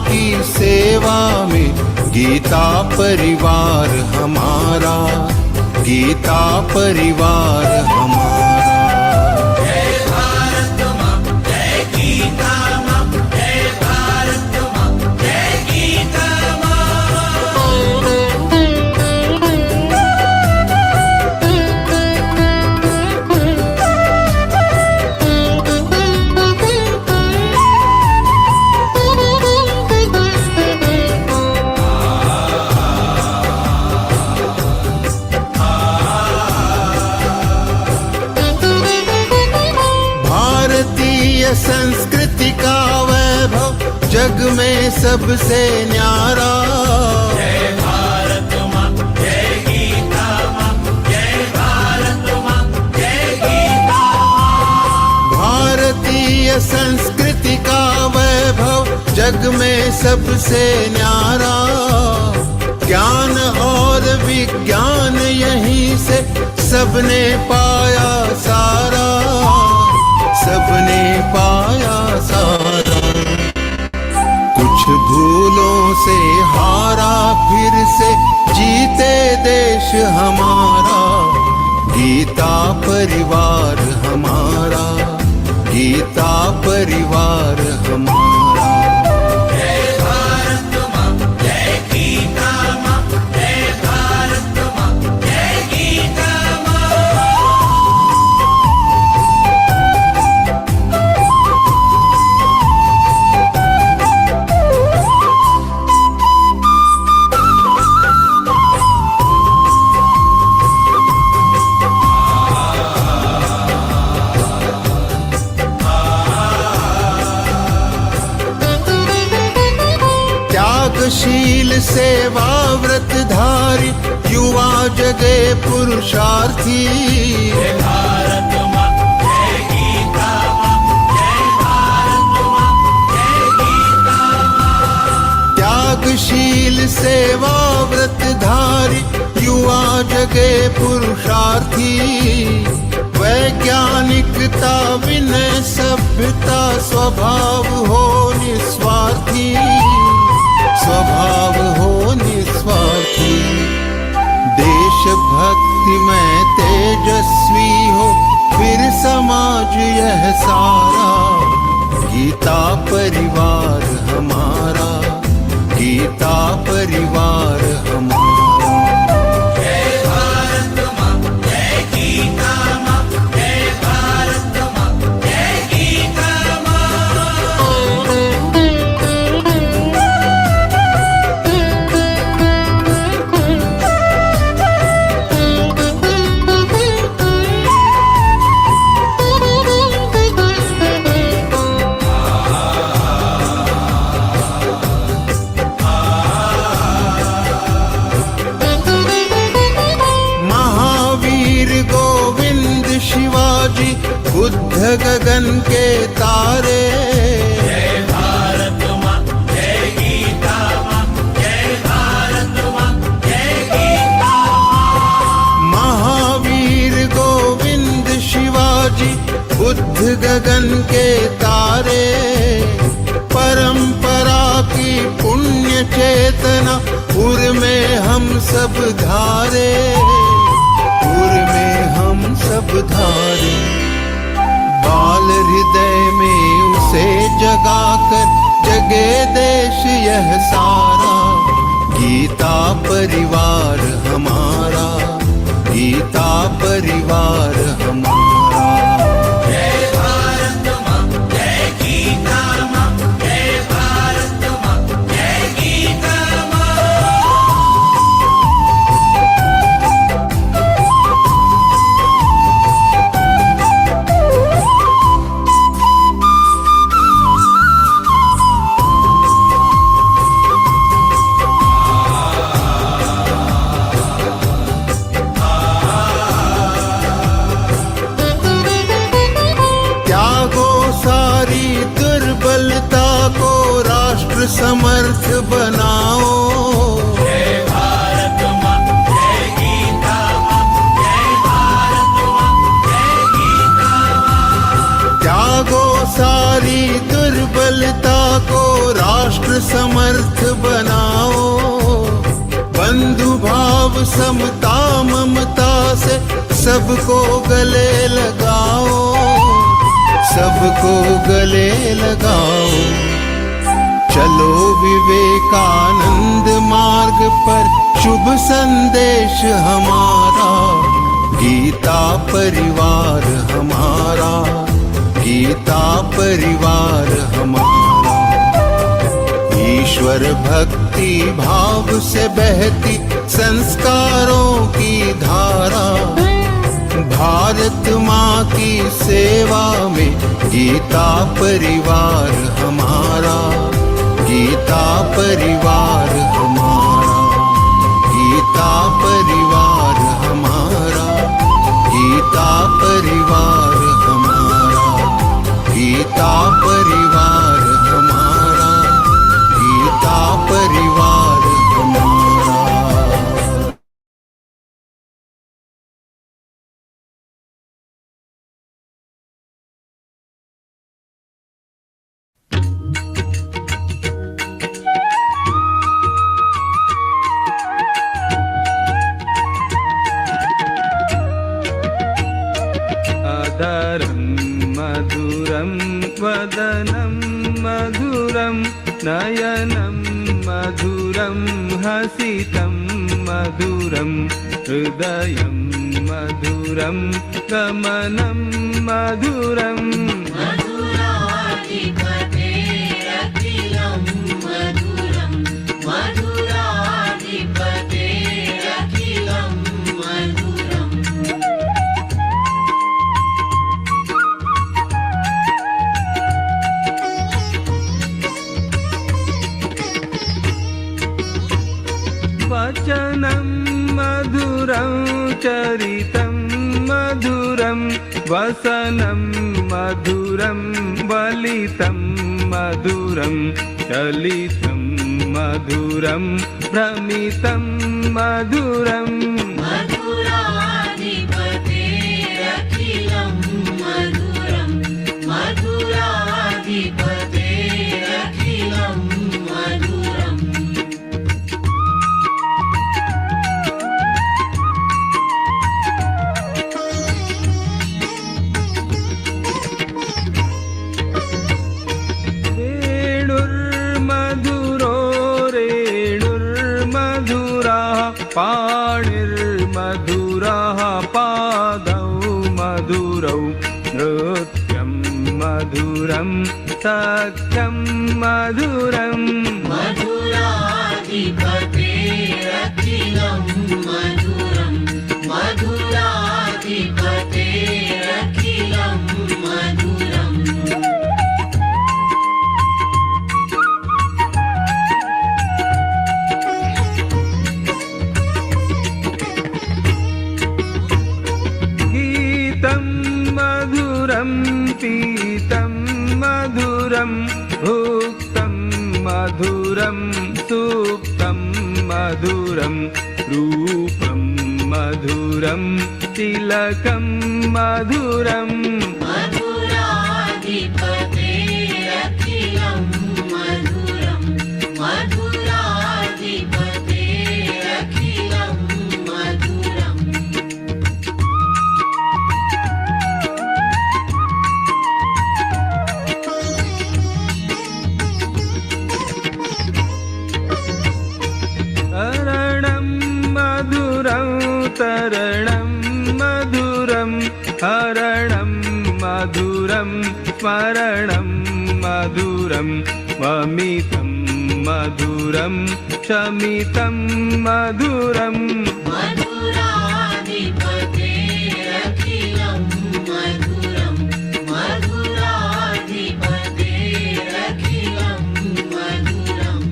की सेवा में गीता परिवार हमारा, गीता परिवार हमारा। जय भारत माँ, जय गीता माँ, जय भारत माँ, जय गीता माँ। भारतीय संस्कृति का वैभव जग में सबसे न्यारा। जय भारत माँ, जय गीता माँ, जय भारत माँ, जय गीता माँ। भारतीय संस्कृति का वैभव जग में सबसे न्यारा। ज्ञान और विज्ञान यहीं से सबने पाया सारा, सबने पाया सारा। कुछ भूलों से हारा फिर से जीते देश हमारा, गीता परिवार हमारा, गीता परिवार हमारा। जय भारत माँ, जय गीता माँ, जय भारत माँ, जय गीता माँ। त्यागशील सेवा व्रतधारी युवा जगे पुरुषार्थी। जय भारत माँ, जय गीता माँ, जय भारत माँ, जय गीता माँ। त्यागशील सेवा व्रतधारी युवा जगे पुरुषार्थी। वैज्ञानिकता विनय सभ्यता स्वभाव हो निस्वार्थी, स्वभाव हो निस्वार्थी। देशभक्ति में तेजस्वी हो फिर समाज यह सारा, गीता परिवार हमारा, गीता परिवार हमारा। जय भारत माँ, जय गीता माँ, जय भारत माँ, जय गीता माँ। महावीर गोविंद शिवाजी बुद्ध गगन के तारे। जय भारत माँ, जय गीता माँ, जय भारत माँ, जय गीता माँ। महावीर गोविंद शिवाजी बुद्ध गगन के तारे। परंपरा की पुण्य चेतना पुर में हम सब धारे, पुर में हम सब धारे। बाल हृदय में उसे जगाकर जगे देश यह सारा, गीता परिवार हमारा, गीता परिवार हमारा। जय भारत माँ, जय गीता माँ, जय भारत माँ, जय गीता माँ। हमारी दुर्बलता को राष्ट्र समर्थ बनाओ, बंधु भाव समता ममता से सबको गले लगाओ, सबको गले लगाओ। चलो विवेकानंद मार्ग पर शुभ संदेश हमारा, गीता परिवार हमारा, गीता परिवार हमारा। ईश्वर भक्ति भाव से बहती संस्कारों की धारा, भारत माँ की सेवा में गीता परिवार हमारा, गीता परिवार हमारा, गीता परिवार हमारा, गीता परिवार हमारा, गीता परिवार हमारा, गीता परिवार हमारा। अधरं मधुरं वदनं मधुरं नयनं मधुरं हसितं मधुरं हृदयं मधुरं गमनं मधुरम्। मधुराधिपतेरखिलं मधुरं, मधुराधिपतेरखिलं मधुरम्। वचनं मधुरं चरितं मधुरं वसनं मधुरं वलितं मधुरं चलितं मधुरं भ्रमितं मधुरम्। मधुराधिपतेरखिलं मधुरं, मधुराधिपतेरखिलं मधुरम्। वेणुर्मधुरो रेणुर्मधुरः पाणिर्मधुरः पादौ मधुरौ नृत्यं मधुरं सख्यं मधुरम्। मधुराधिपतेरखिलं मधुरं, मधुराधिपतेरखिलं मधुरम्। गीतं मधुरं पीतं मधुरं भुक्तं मधुरं सुप्तं मधुरं रूपं मधुरं तिलकं मधुरम्। मधुराधिपतेरखिलं मधुरं, मधुराधिपतेरखिलं मधुरम्। तरणं मधुरं तरणं मधुरं हरणं मधुरं स्मरणं मधुरं वमितं मधुरं शमितं मधुरम्। मधुराधिपतेरखिलं मधुरं, मधुराधिपतेरखिलं मधुरम्।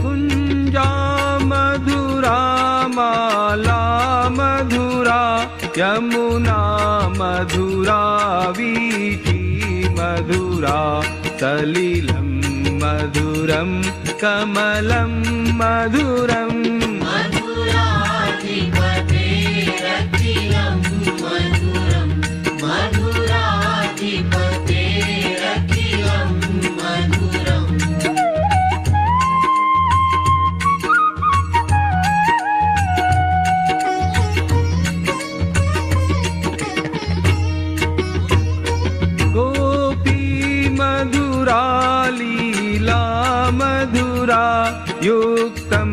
कुञ्जा मधुरा माला मधुरा यमुना मधुरा वीची मधुरा सलिलं मधुरं कमलं मधुरम् मधुराधिपतेरखिलं मधुरं मधुराधिपतेरखिलं मधुरम् गोपी मधुरा लीला मधुरा युक्तं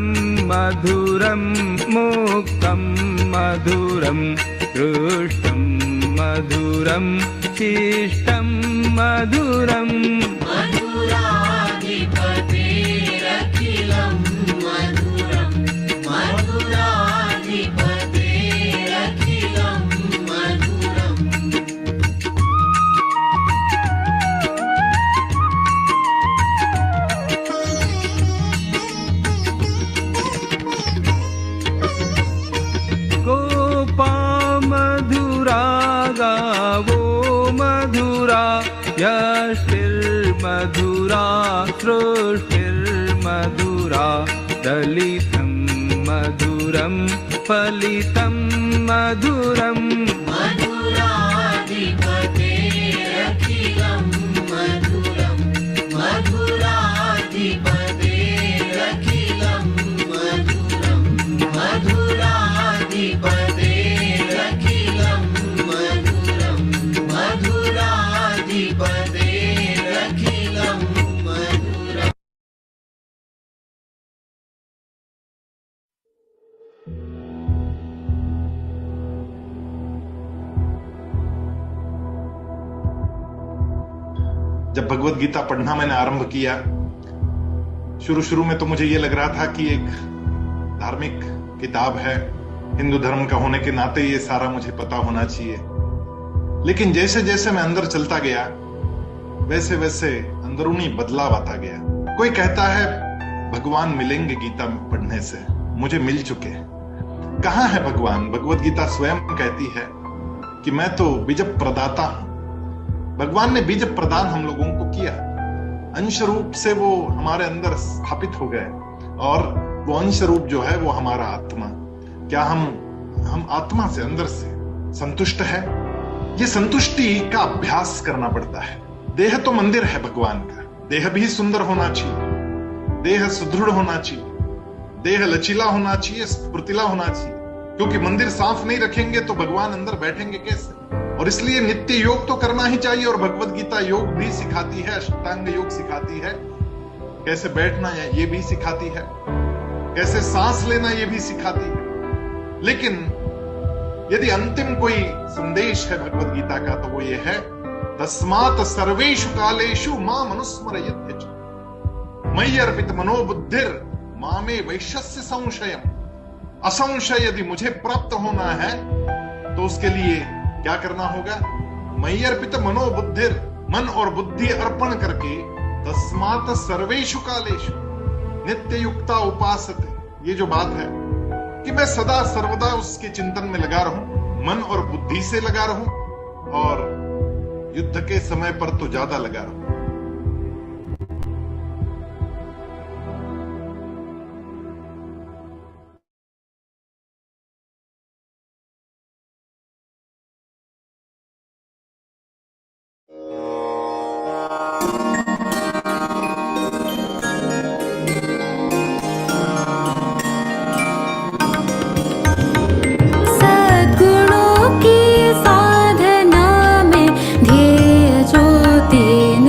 मधुरं मुक्तं मधुरं दृष्टं मधुरं शिष्टं मधुरम् मधुराधिपतेरखिलं मधुरं मधुराधिपतेरखिलं मधुरम् गोपा मधुरा गावो मधुरा यष्टिर्मधुरा सृष्टिर्मधुरा दलितं मधुरं फलितं मधुरम् मधुराधिपतेरखिलं मधुरं मधुराधिपतेरखिलं मधुरं मधुराधिपतेरखिलं मधुरं मधुराधिपतेरखिलं मधुरम् जब भगवत गीता पढ़ना मैंने आरंभ किया, शुरू में तो मुझे ये लग रहा था कि एक धार्मिक किताब है, हिंदू धर्म का होने के नाते ये सारा मुझे पता होना चाहिए। लेकिन जैसे जैसे मैं अंदर चलता गया, वैसे वैसे अंदरूनी बदलाव आता गया। कोई कहता है भगवान मिलेंगे गीता पढ़ने से, मुझे मिल चुके। कहाँ है भगवान? भगवत गीता स्वयं कहती है कि मैं तो बीज प्रदाता हूं। भगवान ने बीज प्रदान हम लोगों को किया, अंश रूप से वो हमारे अंदर स्थापित हो गए, और वो अंश रूप जो है वो हमारा आत्मा। क्या हम आत्मा से अंदर से संतुष्ट है? ये संतुष्टि का अभ्यास करना पड़ता है। देह तो मंदिर है भगवान का, देह भी सुंदर होना चाहिए, देह सुदृढ़ होना चाहिए, देह लचीला होना चाहिए, स्फूर्तिला होना चाहिए, क्योंकि मंदिर साफ नहीं रखेंगे तो भगवान अंदर बैठेंगे कैसे? और इसलिए नित्य योग तो करना ही चाहिए। और भगवत गीता योग भी सिखाती है, अष्टांग योग सिखाती है, कैसे बैठना है ये भी सिखाती है, कैसे सांस लेना ये भी सिखाती है। लेकिन यदि अंतिम कोई संदेश है भगवत गीता का तो वो ये है, तस्मात् सर्वेषु कालेषु मां मनुस्मरयत् च मयि अर्पित मनोबुद्धिर मामे वैश्यस्य संशयम्। असंशय यदि मुझे प्राप्त होना है तो उसके लिए क्या करना होगा? मयि अर्पित मनोबुद्धिर, मन और बुद्धि अर्पण करके, तस्मात् सर्वेषु कालेषु नित्य युक्ता उपासते। ये जो बात है कि मैं सदा सर्वदा उसके चिंतन में लगा रहूं, मन और बुद्धि से लगा रहूं, और युद्ध के समय पर तो ज्यादा लगा रहूं। सद्गुणों की साधना में ध्येय जो तीन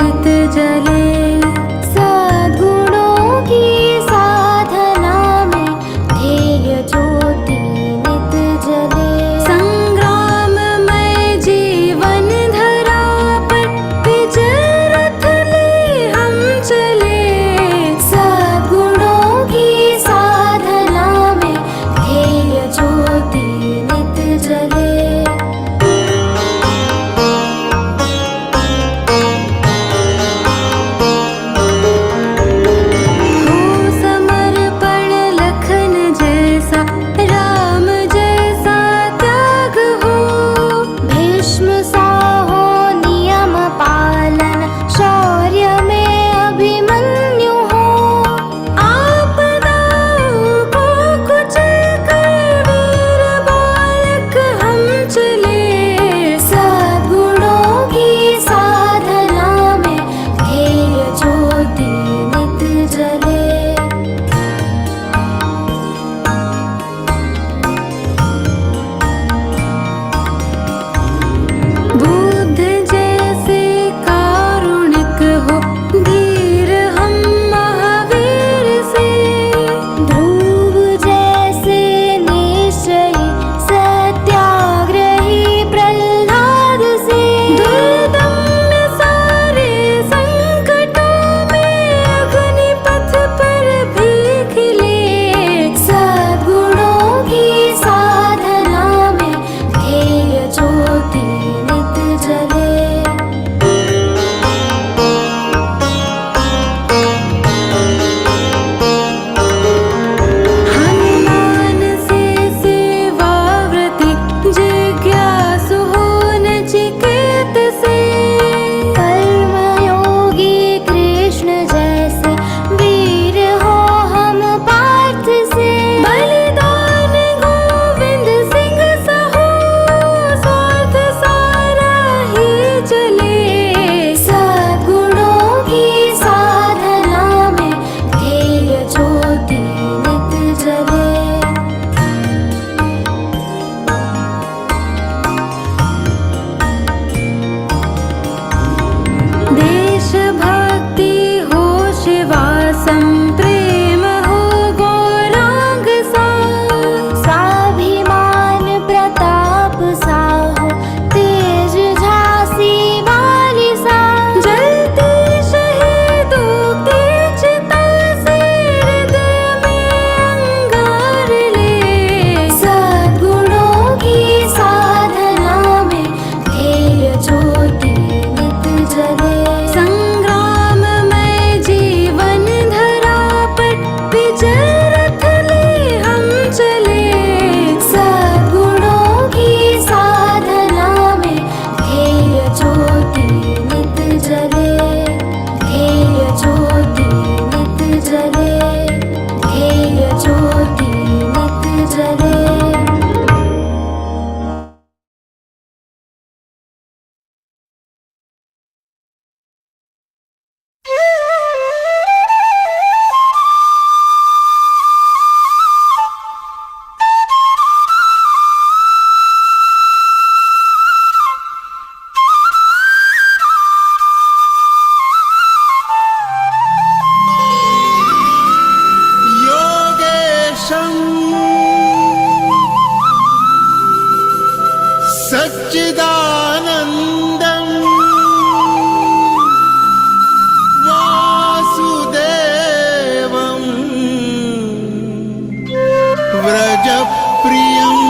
राजप्रियम्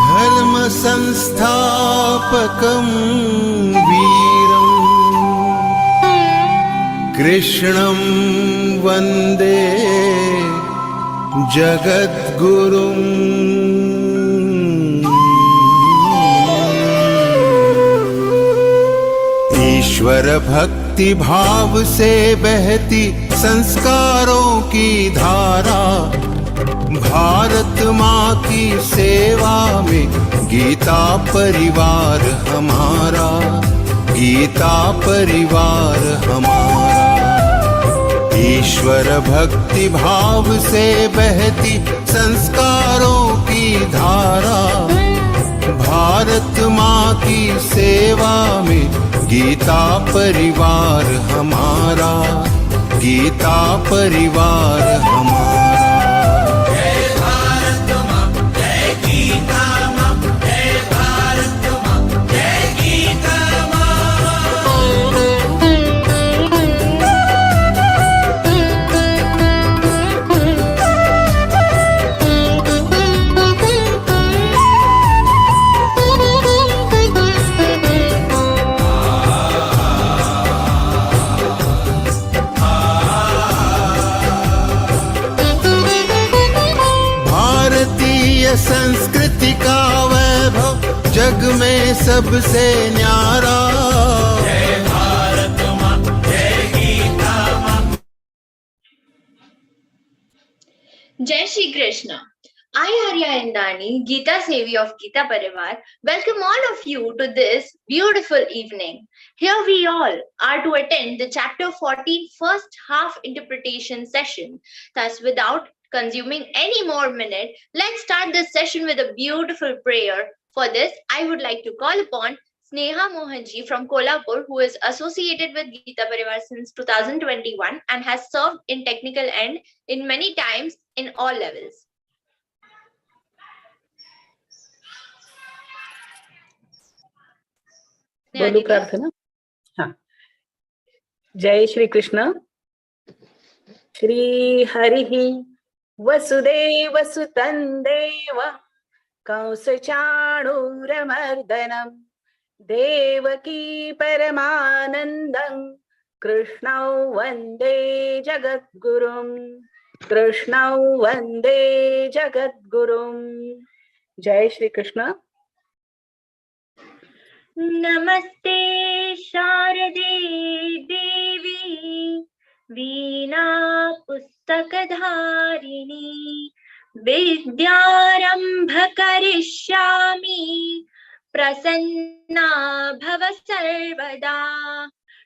धर्म संस्थापकम् वीरम् कृष्णं वन्दे जगद्गुरुम्। ईश्वर भक्ति भाव से बहती संस्कारों की धारा, भारत माँ की सेवा में गीता परिवार हमारा, गीता परिवार हमारा। ईश्वर भक्ति भाव से बहती संस्कारों की धारा, भारत माँ की सेवा में गीता परिवार हमारा, गीता परिवार हमारा। जय भारत माँ, जय गीता माँ, जय भारत माँ, जय गीता माँ। संस्कृति का वैभव जग में सबसे न्यारा। जय भारत माँ, जय गीता माँ। Jai Shri Krishna. I, Arya Indani, Geeta Sevi of Geeta Parivar, welcome all of you to this beautiful evening. Here we all are to attend the Chapter 14 first half interpretation session. Thus, without consuming any more minute, let's start this session with a beautiful prayer. For this, I would like to call upon Sneha Mohanji from Kolhapur, who is associated with Geeta Parivar since 2021 and has served in technical end in many times in all levels. बोलू प्रार्थना। हाँ, जय श्री कृष्ण। श्री हरि वसुदेव सुतं देव कंसचाणूरमर्दनम् देवकी परमानन्दं कृष्णौ वन्दे जगद्गुरुम्, कृष्णौ वन्दे जगद्गुरुम्। जय श्री कृष्ण। नमस्ते शारदे देवी वीणा पुस्तकधारिणी विद्यारंभ करिष्यामि प्रसन्ना भव सर्वदा।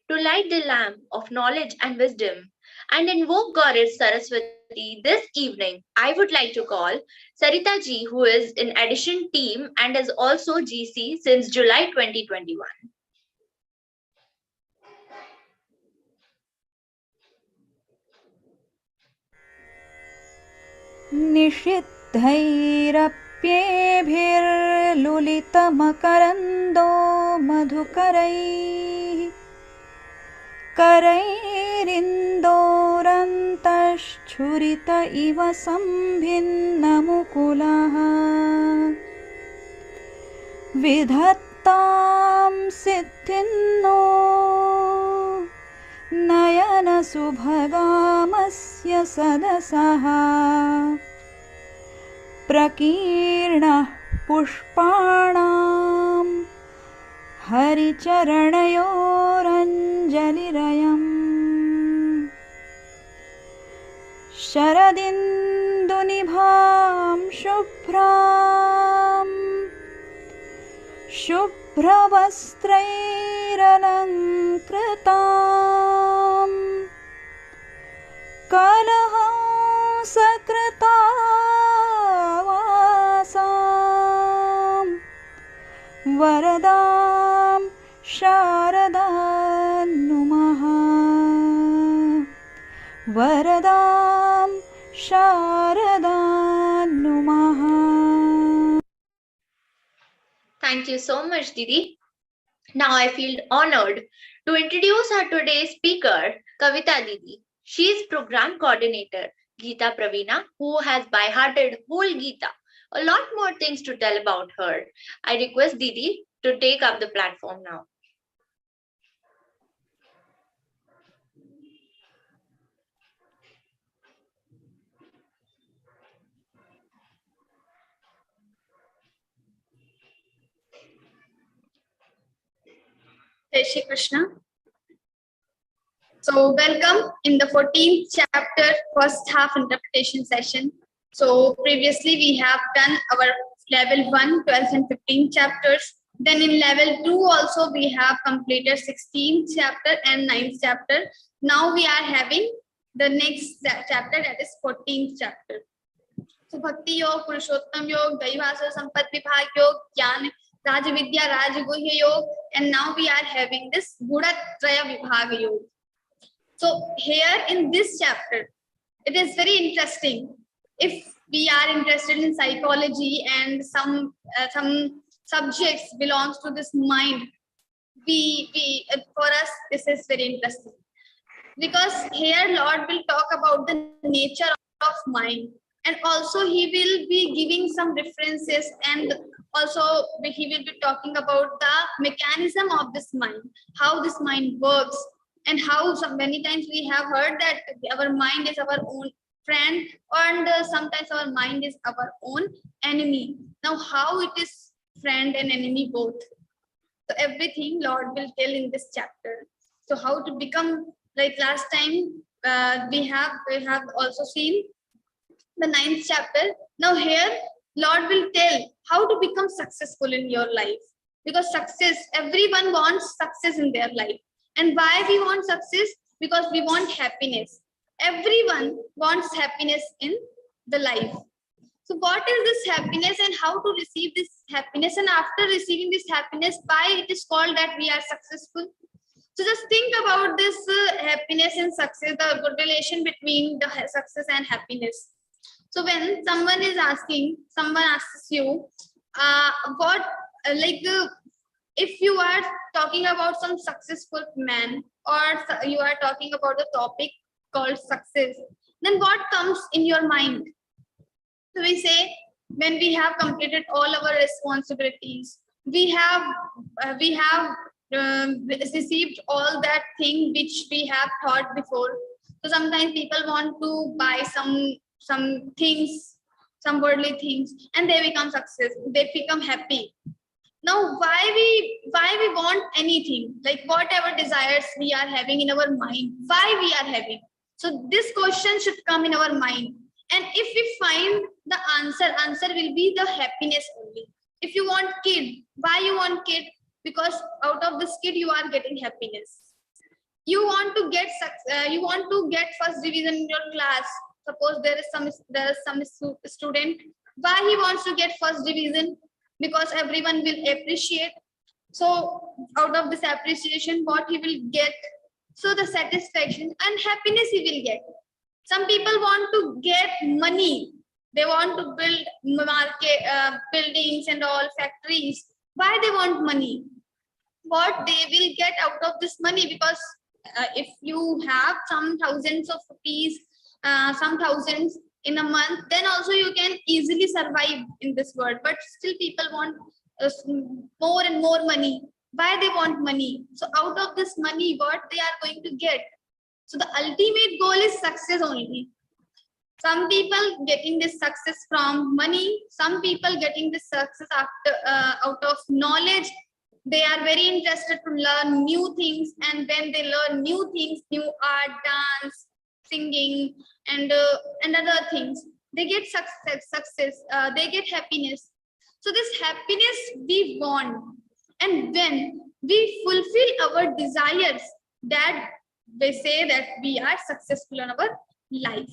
To light the lamp of knowledge and wisdom and invoke Goddess Saraswati this evening, I would like to call Sarita ji, who is in addition team and is also GC since July 2021. निषिद्धैरप्येभिर्लुलितमकरन्दो मधुकरैः करैरिन्दोरन्तश्छुरित इव सम्भिन्नमुकुलः विधत्तां सिद्धिन्नो नयनसुभगामस्य सदसः प्रकीर्णः पुष्पाणां हरिचरणयोरञ्जलिरयम् शरदिन्दुनिभां शुभ्रां शुभ्रवस्त्रैरलङ्कृतां कलहंसकृतावासां वरदां शारदां नुमः, वरदां शारदां नुमः। Thank you so much, Didi. Now I feel honored to introduce our today's speaker, Kavita Didi. She is Program Coordinator, Geeta Pravina, who has by-hearted whole Geeta. A lot more things to tell about her. I request Didi to take up the platform now. Jai Shri Krishna. So welcome in the 14th chapter, first half interpretation session. So previously we have done our level 1, 12th and 15th chapters. Then in level 2 also we have completed 16th chapter and 9th chapter. Now we are having the next chapter, that is 14th chapter. So Bhakti Yog, Purushottam Yog, Daivasa Sampat Vibhag Yog, Jnana Raj Vidya Raj Guhya Yog, and now we are having this Gunatraya Vibhaga Yog. So here in this chapter, it is very interesting. If we are interested in psychology and some subjects belongs to this mind, for us this is very interesting, because here Lord will talk about the nature of mind, and also he will be giving some references, and also he will be talking about the mechanism of this mind, how this mind works, and how many times we have heard that our mind is our own friend, and sometimes our mind is our own enemy. Now how it is friend and enemy both? So everything Lord will tell in this chapter. So how to become, like last time we have also seen the 9th chapter. Now here Lord will tell how to become successful in your life, because success, everyone wants success in their life. And why we want success? Because we want happiness. Everyone wants happiness in the life. So what is this happiness and how to receive this happiness? And after receiving this happiness, why it is called that we are successful? So just think about this happiness and success, the good relation between the success and happiness. So when someone asks you, if you are talking about some successful man, or you are talking about the topic called success, then what comes in your mind? So we say, when we have completed all our responsibilities, we have received all that thing which we have thought before. So sometimes people want to buy some things, some worldly things, and they become successful, they become happy. Now why we want anything, like whatever desires we are having in our mind, why we are having? So this question should come in our mind, and if we find the answer will be the happiness only. If you want kid, why you want kid? Because out of this kid you are getting happiness. You want to get first division in your class. Suppose there is some student, why he wants to get first division? Because everyone will appreciate. So out of this appreciation, what he will get? So the satisfaction and happiness he will get. Some people want to get money. They want to build buildings and all, factories. Why they want money? What they will get out of this money? Because if you have some thousands of rupees, some thousands in a month, then also you can easily survive in this world. But still people want more and more money. Why they want money? So out of this money, what they are going to get? So the ultimate goal is success only. Some people getting this success from money, some people getting this success out of knowledge. They are very interested to learn new things, and when they learn new things, new art, dance, singing, and other things, they get success, they get happiness. So this happiness we want, and when we fulfill our desires, that they say that we are successful in our life.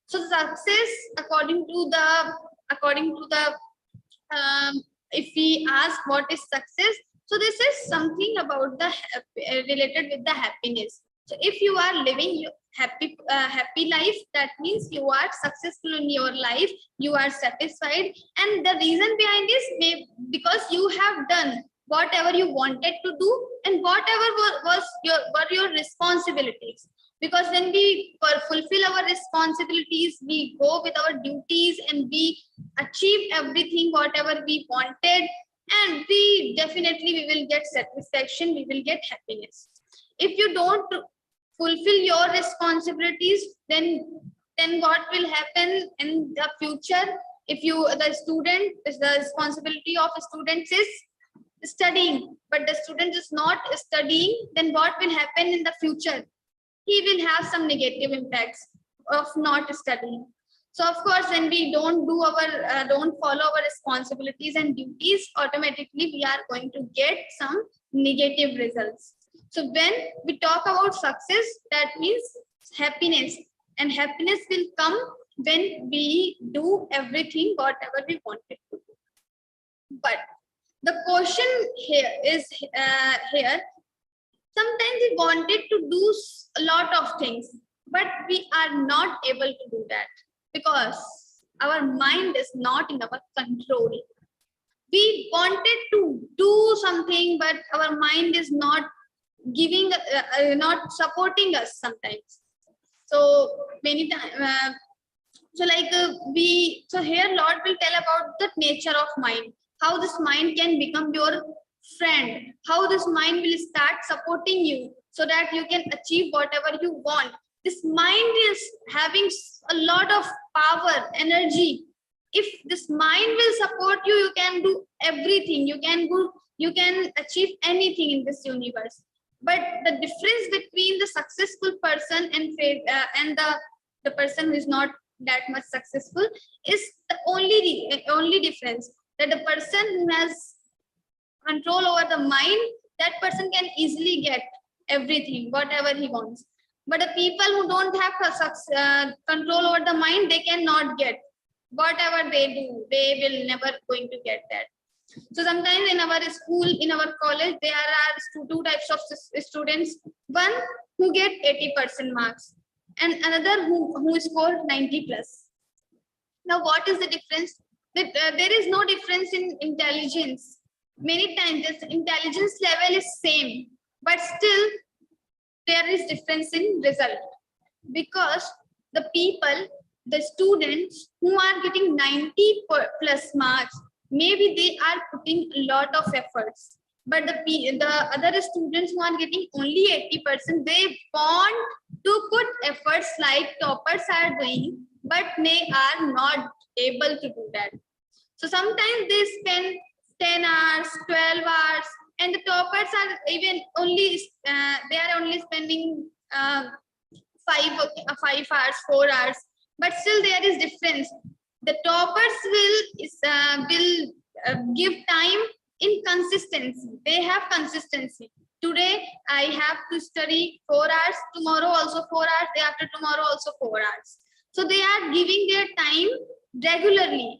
So success, according to the if we ask what is success, so this is something about the related with the happiness. So if you are living happy life, that means you are successful in your life, you are satisfied, and the reason behind this may because you have done whatever you wanted to do, and whatever were your responsibilities. Because when we fulfill our responsibilities, we go with our duties and we achieve everything, whatever we wanted, and we will get satisfaction, we will get happiness. If you don't fulfill your responsibilities, then what will happen in the future? If the responsibility of students is studying, but the student is not studying, then what will happen in the future? He will have some negative impacts of not studying. So of course, when we don't follow our responsibilities and duties, automatically we are going to get some negative results. So when we talk about success, that means happiness, and happiness will come when we do everything whatever we wanted to do. But the question here is sometimes we wanted to do a lot of things, but we are not able to do that because our mind is not in our control. We wanted to do something, but our mind is not giving, not supporting us sometimes. So many times, so here Lord will tell about the nature of mind, how this mind can become your friend, how this mind will start supporting you so that you can achieve whatever you want. This mind is having a lot of power, energy. If this mind will support you, you can do everything. You can achieve anything in this universe. But the difference between the successful person and the person who is not that much successful is the only difference, that the person who has control over the mind, that person can easily get everything, whatever he wants. But the people who don't have control over the mind, they cannot get whatever they do. They will never going to get that. So sometimes in our school, in our college, there are two types of students. One who get 80% marks, and another who score 90 plus. Now, what is the difference? There is no difference in intelligence. Many times this intelligence level is same, but still there is difference in result, because the students who are getting 90 plus marks, maybe they are putting a lot of efforts, but the other students who are getting only 80%, they want to put efforts like toppers are doing, but they are not able to do that. So sometimes they spend 10 hours, 12 hours, and the toppers are even only they are only spending 5 hours, 4 hours, but still there is difference. The toppers will give time in consistency. They have consistency. Today I have to study 4 hours, tomorrow also 4 hours, day after tomorrow also 4 hours. So they are giving their time regularly.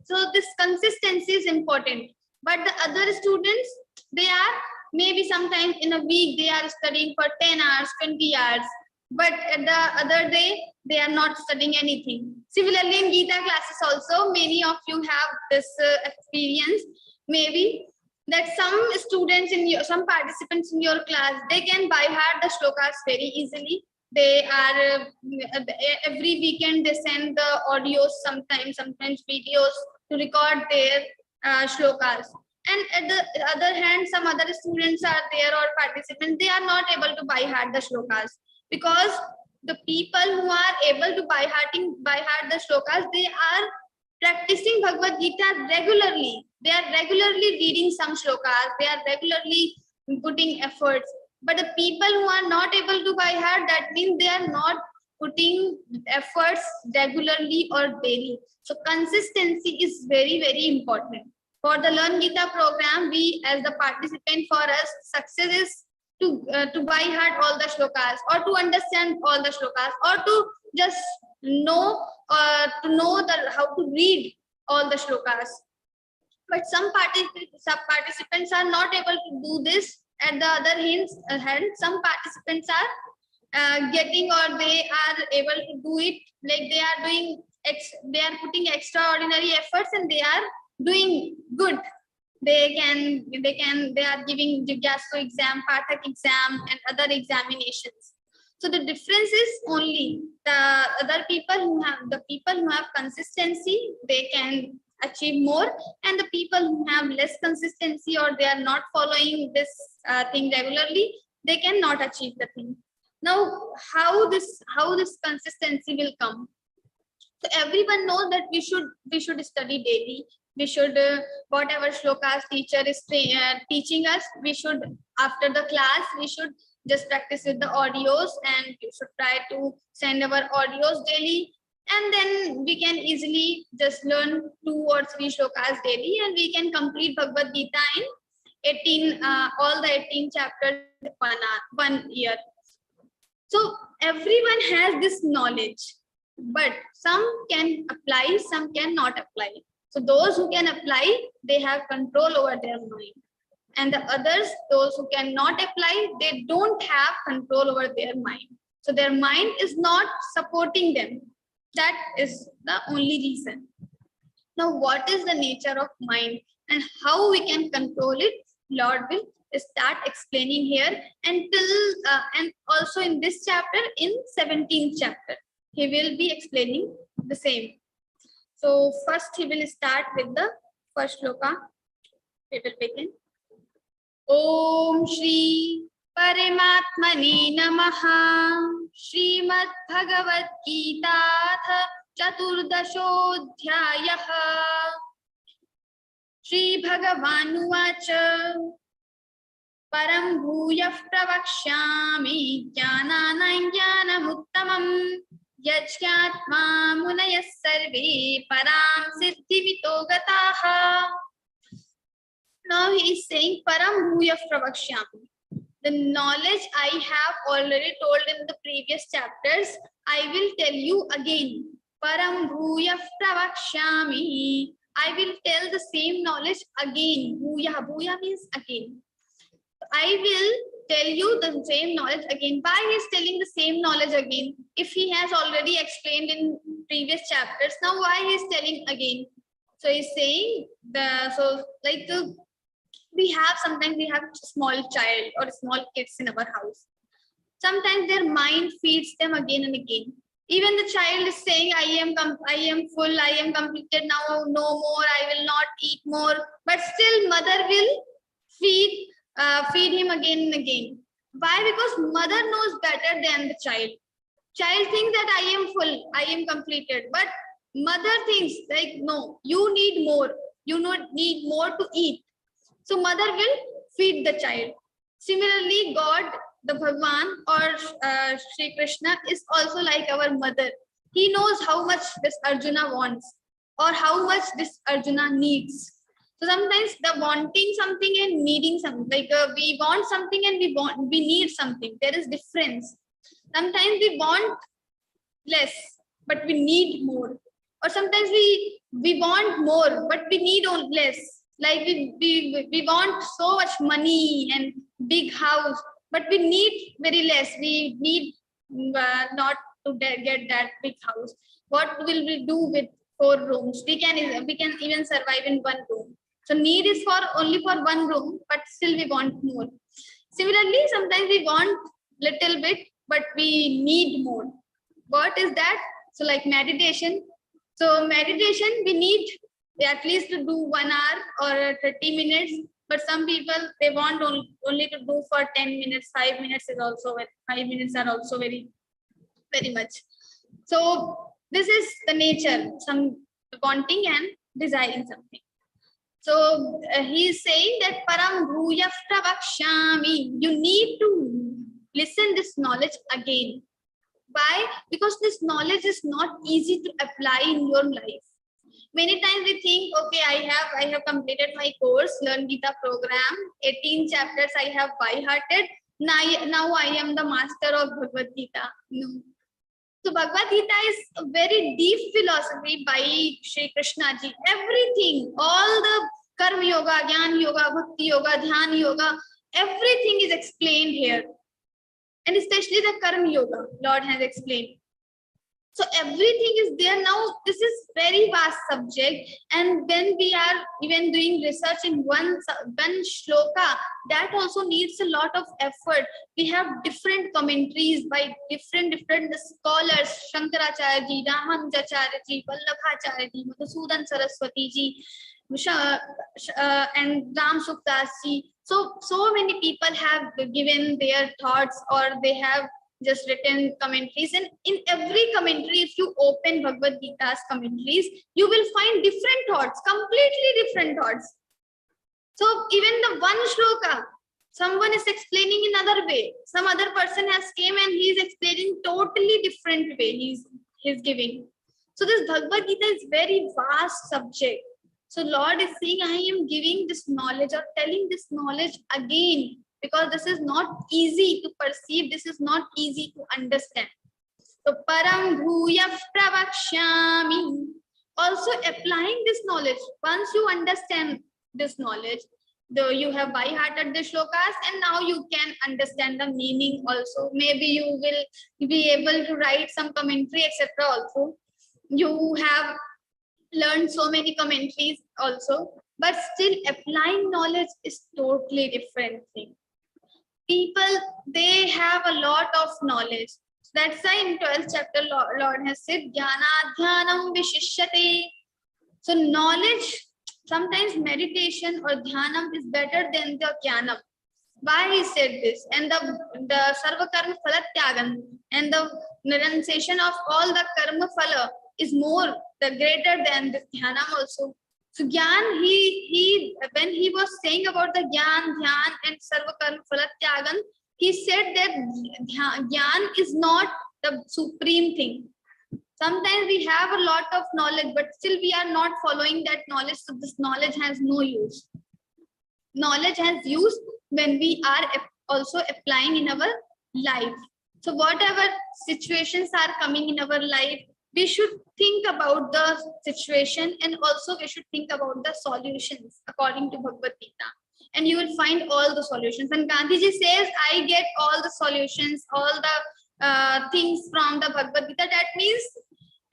So this consistency is important. But the other students, they are maybe sometimes in a week they are studying for 10 hours, 20 hours, but at the other day they are not studying anything. Similarly, in Geeta classes also, many of you have this experience, maybe, that some students some participants in your class, they can by heart the shlokas very easily. They are every weekend they send the audios, sometimes videos to record their shlokas. And at the other hand, some other students are there or participants, they are not able to by heart the shlokas, because the people who are able to by heart the shlokas, they are practicing Bhagavad-Gītā regularly. They are regularly reading some shlokas. They are regularly putting efforts. But the people who are not able to by heart, that means they are not putting efforts regularly or daily. So consistency is very, very important. For the Learn Geeta program, we as the participant, for us, success is to by heart all the shlokas, or to understand all the shlokas, or to just know how to read all the shlokas. But some participants are not able to do this. At the other hand, some participants are getting, or they are able to do it, like they are putting extraordinary efforts and they are doing good. They are giving Jigyasru exam, Pathak exam, and other examinations. So the difference is only the other people who have consistency, they can achieve more, and the people who have less consistency or they are not following this thing regularly, they cannot achieve the thing. Now, how this consistency will come? So everyone knows that we should study daily. We should whatever shlokas teacher is teaching us, we should, after the class, we should just practice with the audios, and we should try to send our audios daily, and then we can easily just learn 2 or 3 shlokas daily, and we can complete Bhagavad Gita in all the 18 chapters in 1 year. So everyone has this knowledge, but some can apply, some cannot apply. So those who can apply, they have control over their mind. And the others, those who cannot apply, they don't have control over their mind. So their mind is not supporting them. That is the only reason. Now, what is the nature of mind and how we can control it? Lord will start explaining here until and also in this chapter, in 17th chapter, he will be explaining the same. So first he will start with the first shloka. We will begin. Om Shri Paramatmane Namaha. Śrīmad-Bhagavadgītā Chaturdashodhyāyah. Shri Bhagavanuvāca. Param bhūyah pravakshāmi jnānānaṁ jnānamuttamam yajñātmā munayas sarve param siddhivito gataha. Now he is saying param bhūyah pravakshāmi. The knowledge I have already told in the previous chapters, I will tell you again. Param bhūyah pravakshāmi. I will tell the same knowledge again. Bhūyah, bhūyah means again. I will tell you the same knowledge again. Why he is telling the same knowledge again? If he has already explained in previous chapters, now why he is telling again? So he's saying sometimes we have small child or small kids in our house. Sometimes their mind feeds them again and again. Even the child is saying, I am full, I am completed now, no more, I will not eat more. But still mother will feed him again and again. Why? Because mother knows better than the child. Child thinks that I am full, I am completed. But mother thinks like, no, you need more. You need more to eat. So mother will feed the child. Similarly, God, the Bhagwan or Shri Krishna is also like our mother. He knows how much this Arjuna wants or how much this Arjuna needs. So sometimes the wanting something and needing something, like we want something and we need something. There is difference. Sometimes we want less, but we need more. Or sometimes we want more, but we need less. Like we want so much money and big house, but we need very less. We need not to get that big house. What will we do with 4 rooms? We can even survive in 1 room. So need is only for 1 room, but still we want more. Similarly, sometimes we want little bit, but we need more. What is that? So like meditation. So meditation, we need at least to do 1 hour or 30 minutes. But some people, they want only to do for 10 minutes, 5 minutes is also, 5 minutes are also very, very much. So this is the nature, some wanting and desiring something. So he is saying that param bhūyah pravakshāmi. You need to listen this knowledge again. Why? Because this knowledge is not easy to apply in your life. Many times we think, okay, I have completed my course, Learn Gita program, 18 chapters I have by-hearted. Now I am the master of Bhagavad Gita. No. So Bhagavad Gita is a very deep philosophy by Shri Krishna ji. Everything, all the Karma Yoga, Jnana Yoga, Bhakti Yoga, Dhyana Yoga, everything is explained here. And especially the Karma Yoga, Lord has explained. So everything is there now. This is very vast subject, and when we are even doing research in one shloka, that also needs a lot of effort. We have different commentaries by different scholars, Shankaracharya ji, Ramanujacharya ji, Vallabhacharya ji, Madhusudan Saraswati ji, and Ram Sukdas ji. So many people have given their thoughts, or they have just written commentaries, and in every commentary, if you open Bhagavad Gita's commentaries, you will find different thoughts, completely different thoughts. So even the one shloka, someone is explaining in another way, some other person has came and he is explaining totally different way he's giving. So this Bhagavad Gita is very vast subject. So Lord is saying, I am giving this knowledge or telling this knowledge again, because this is not easy to perceive, this is not easy to understand. So param bhuya pravakshyami, also applying this knowledge. Once you understand this knowledge, though you have by hearted the shlokas, and now you can understand the meaning also. Maybe you will be able to write some commentary, etc. also. You have learned so many commentaries also, but still applying knowledge is totally different thing. People, they have a lot of knowledge. That's why in 12th chapter, Lord has said, Jnanadhyanam vishishyate. So knowledge, sometimes meditation or dhyanam is better than the jnanam. Why he said this? And the sarva karma phala tyagan, and the renunciation of all the karma phala is more, the greater than the dhyanam also. So Gyan, he when he was saying about the Gyan, Dhyan and Sarva Karma Phala Tyagan, he said that Gyan is not the supreme thing. Sometimes we have a lot of knowledge, but still we are not following that knowledge, so this knowledge has no use. Knowledge has use when we are also applying in our life. So whatever situations are coming in our life, we should think about the situation, and also we should think about the solutions according to Bhagavad Gita. And you will find all the solutions. And Gandhiji says, I get all the solutions, all the things from the Bhagavad Gita.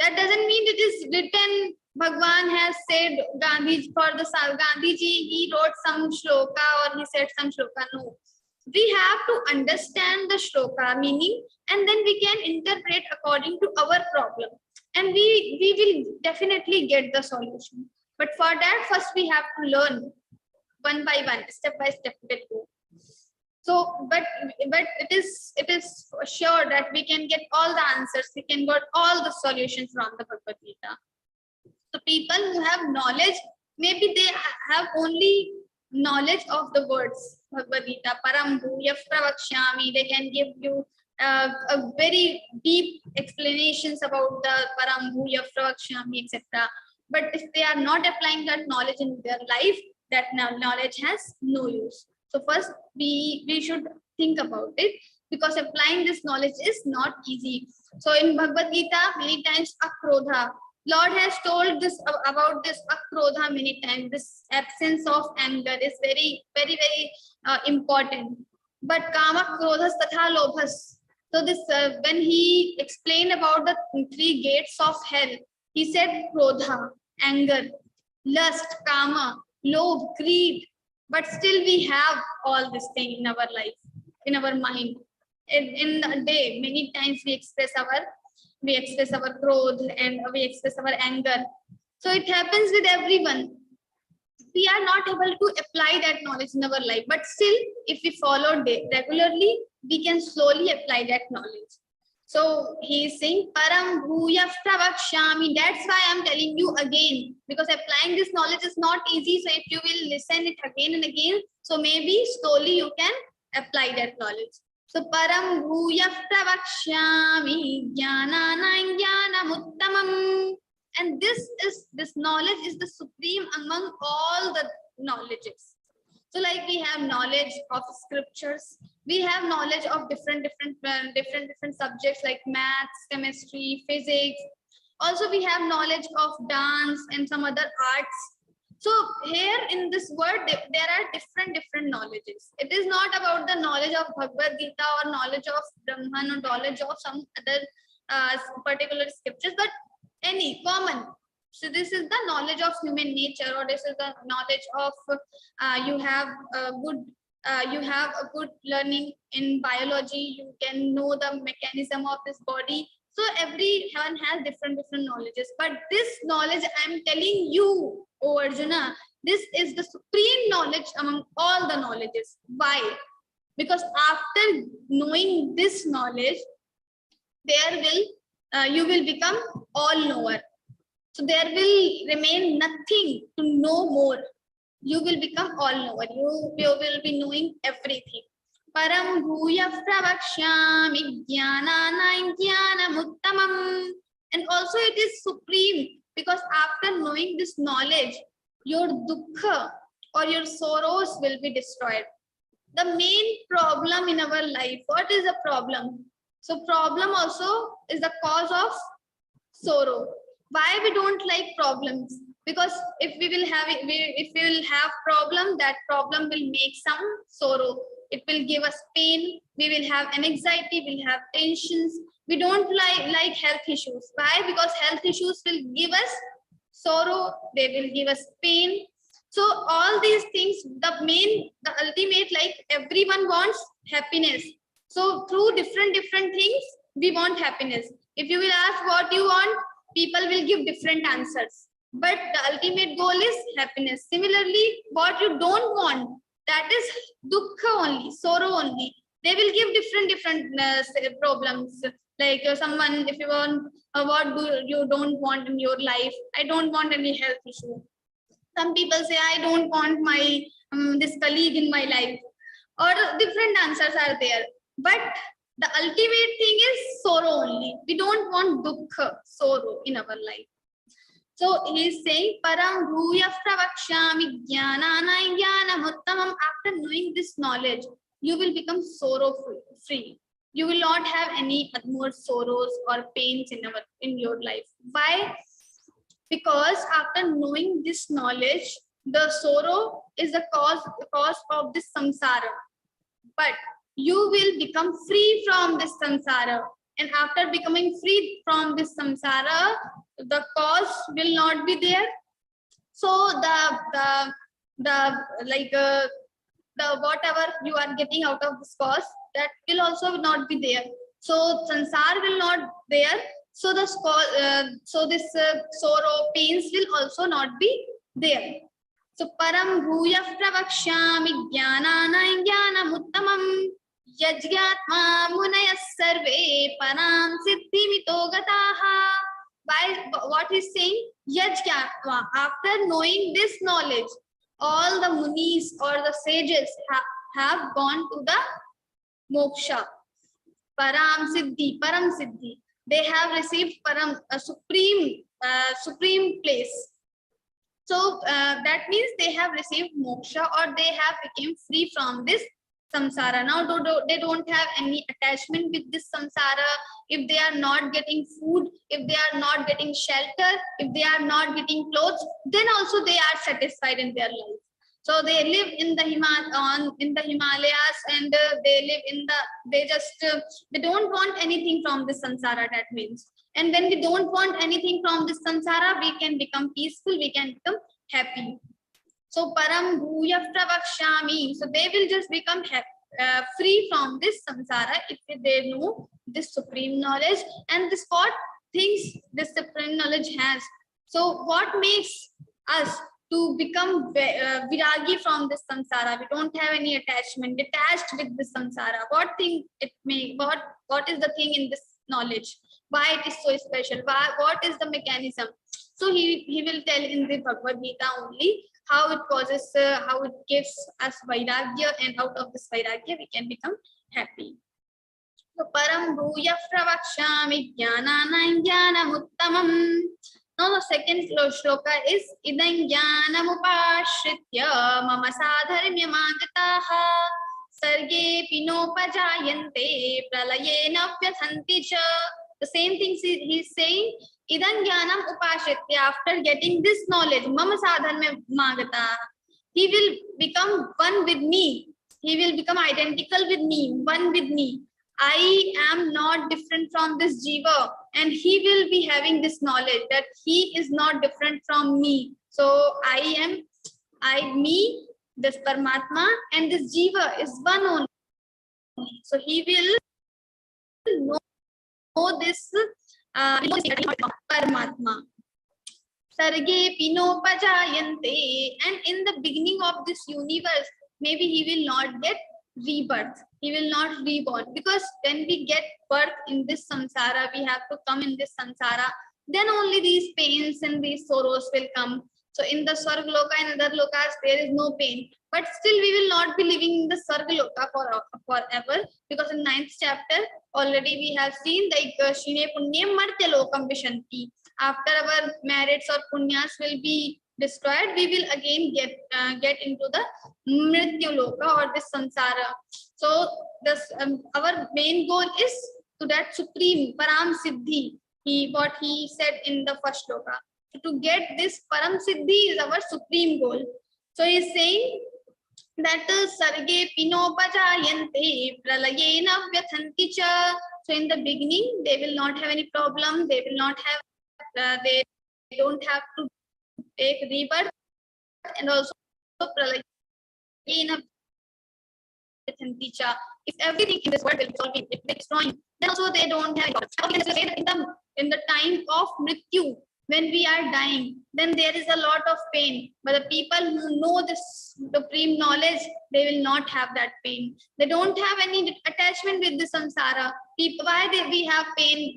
That doesn't mean it is written, Bhagwan has said, Gandhiji, for the Gandhiji, he wrote some shloka or he said some shloka. No. We have to understand the shloka meaning, and then we can interpret according to our problem. And we will definitely get the solution. But for that, first we have to learn one by one, step by step. So, but it is sure that we can get all the answers, we can get all the solutions from the Bhagavad Gita. So people who have knowledge, maybe they have only knowledge of the words Bhagavad Gita, param bhuya pravakshyami, they can give you a very deep explanations about the param bhuya pravakshyami, etc. But if they are not applying that knowledge in their life, that knowledge has no use. So first we should think about it, because applying this knowledge is not easy. So in Bhagavad Gita, many times akrodha, Lord has told this about this akrodha many times. This absence of anger is very, very, very important. But kama, krodhas, tatha lobhas. So this when he explained about the 3 gates of hell, he said krodha, anger, lust, kama, lobh, greed. But still we have all this thing in our life, in our mind. In the day, many times we express our krodh and we express our anger. So it happens with everyone. We are not able to apply that knowledge in our life, but still if we follow regularly, we can slowly apply that knowledge. So he is saying param bhuya pravakshyami. That's why I'm telling you again, because applying this knowledge is not easy. So if you will listen it again and again, so maybe slowly you can apply that knowledge. So param bhuya pravakshyami jnanana jnanamuttamam. And this knowledge is the supreme among all the knowledges. So like we have knowledge of scriptures, we have knowledge of different subjects like maths, chemistry, physics. Also we have knowledge of dance and some other arts. So here in this word, there are different knowledges. It is not about the knowledge of Bhagavad Gita or knowledge of Brahman or knowledge of some other particular scriptures, but any common. So this is the knowledge of human nature, or this is the knowledge of you have a good learning in biology. You can know the mechanism of this body. So everyone has different knowledges. But this knowledge I am telling you, O Arjuna, this is the supreme knowledge among all the knowledges. Why? Because after knowing this knowledge, you will become all knower. So there will remain nothing to know more. You will become all knower. You will be knowing everything. Param bhuya pravakshyami jnanana jnanamuttamam. And also it is supreme, because after knowing this knowledge, your dukkha or your sorrows will be destroyed. The main problem in our life, what is the problem? So problem also is the cause of sorrow. Why we don't like problems? Because if we will have problem, that problem will make some sorrow. It will give us pain. We will have anxiety. We'll have tensions. We don't like health issues. Why? Because health issues will give us sorrow. They will give us pain. So all these things, the ultimate, like everyone wants happiness. So through different things, we want happiness. If you will ask what you want, people will give different answers. But the ultimate goal is happiness. Similarly, what you don't want, that is dukkha only, sorrow only. They will give different problems. Like someone, if you want, what do you don't want in your life? I don't want any health issue. Some people say, I don't want my this colleague in my life. Or different answers are there. But the ultimate thing is sorrow only. We don't want dukkha, sorrow in our life. So he is saying, Param bhuya pravakshami jnanana jnanamuttamam. After knowing this knowledge, you will become sorrow free. You will not have any more sorrows or pains in your life. Why? Because after knowing this knowledge, the sorrow is the cause of this samsara. But you will become free from this samsara. And after becoming free from this samsara, the cause will not be there. So the whatever you are getting out of this cause, that will also not be there. So sansar will not there. So this sorrow, pains will also not be there. So param bhuya pravakshami jnanana jnanamuttamam yajgatma munayas sarve param siddhimito gataha. By what he's saying, yajgatma, after knowing this knowledge, all the munis or the sages have gone to the moksha, param siddhi. They have received param, a supreme place. So that means they have received moksha, or they have become free from this samsara. Now they don't have any attachment with this samsara. If they are not getting food, if they are not getting shelter, if they are not getting clothes, then also they are satisfied in their life. So they live in the Himalayas, and they live in they don't want anything from this samsara. That means, and when we don't want anything from this samsara, we can become peaceful, we can become happy. So param bhuya pravakshami. So they will just become free from this samsara if they know this supreme knowledge. And this what things this supreme knowledge has. So what makes us to become viragi from this samsara? We don't have any attachment, detached with this samsara. What is the thing in this knowledge? Why it is so special? What is the mechanism? So he will tell in the Bhagavad-Gītā only how it causes, how it gives us vairagya, and out of this vairagya we can become happy. So param bhuya pravakshami jnanana jnanamuttamam. Now the second shloka is idam jnanamupashritya mama sadharmyamagataha sarge pinopajayante pralayena vyathanti cha. The same thing he is saying. Idam jnanam upashritya, after getting this knowledge, mama sadharmyamagataha, he will become one with me. He will become identical with me, one with me. I am not different from this jiva, and he will be having this knowledge that he is not different from me. So me, this Paramatma, and this jiva is one only. So he will know this Paramatma. Sarge Pinopajayante, and in the beginning of this universe, maybe he will not get rebirth. He will not reborn, because when we get birth in this samsara, we have to come in this samsara. Then only these pains and these sorrows will come. So in the Swargaloka and other lokas, there is no pain. But still, we will not be living in the Swargaloka forever, because in 9th chapter already we have seen like Shine Punyam Martya Lokam Vishanti. After our merits or punyas will be destroyed, we will again get into the Mrityu Loka or this samsara. So this our main goal is to that supreme Param Siddhi. What he said in the first loka. To get this Param Siddhi is our supreme goal. So he is saying that Sarge Pinopajayante Pralayena Vyathanti cha. So in the beginning, they will not have any problem. They will not have they don't have to take rebirth, and also Pralayena Vyathanti cha. If everything in this world will be solving, if they destroying, then also they don't have in the time of Mrityu, when we are dying, then there is a lot of pain. But the people who know this supreme knowledge, they will not have that pain. They don't have any attachment with the samsara. People, why we have pain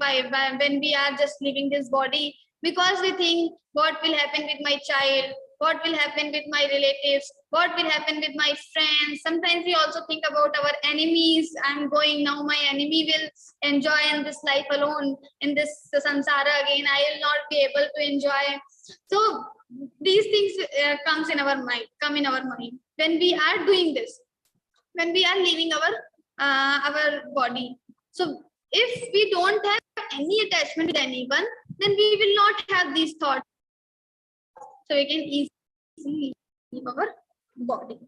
when we are just leaving this body? Because we think, what will happen with my child? What will happen with my relatives? What will happen with my friends? Sometimes we also think about our enemies. I'm going now, my enemy will enjoy in this life alone, in this samsara again. I will not be able to enjoy. So these things come in our mind when we are doing this, when we are leaving our body. So if we don't have any attachment with anyone, then we will not have these thoughts. So we can easily leave our body.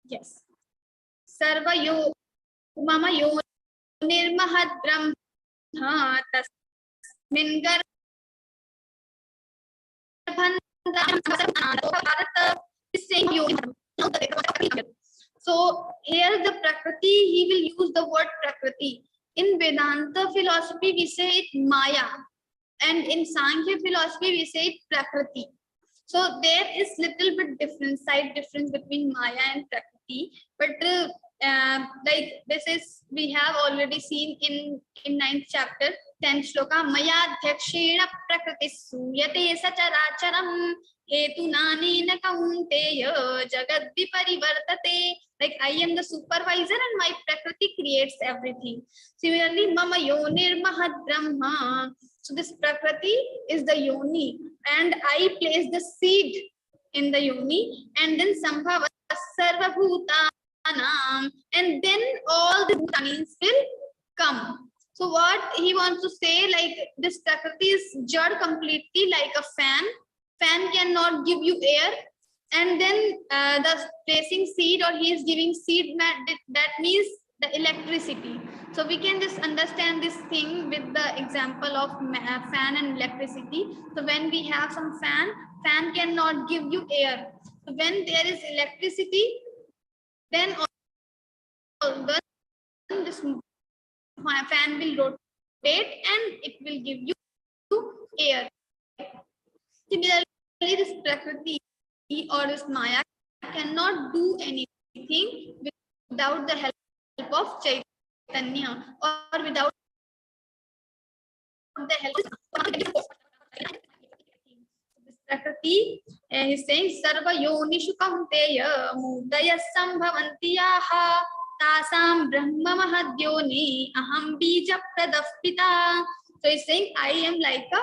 Yes. Sarva yo mama yo nirmahad brahma tasmin So here the Prakriti, he will use the word Prakriti. In Vedanta philosophy, we say it Maya. And in Sankhya philosophy, we say it Prakriti. So there is little bit slight difference between Maya and Prakriti. But like this is, we have already seen in 9th chapter, 10th shloka, Maya dhakshena prakriti suyate sacharacharam hetu nanena kaunteya jagad viparivartate. Like I am the supervisor and my Prakriti creates everything. Similarly, mama yonir mahad brahma. So this Prakriti is the yoni, and I place the seed in the yoni, and then sambhava sarva bhutanam, and then all the bhutanis will come. So what he wants to say, like this Prakriti is jad completely like a fan. Fan cannot give you air, and then the placing seed, or he is giving seed, that means the electricity. So we can just understand this thing with the example of fan and electricity. So when we have some fan cannot give you air. So when there is electricity, then this fan will rotate and it will give you air. Similarly, this Prakriti or this Maya cannot do anything without the help of Chaitanya, or without the help of this Prakriti. He is saying Sarva Yonishu Kaunteya Mudaya Sambhavantiyaha Tasam Brahma Mahadyoni Aham Bija Pradapita. So he is saying, I am like a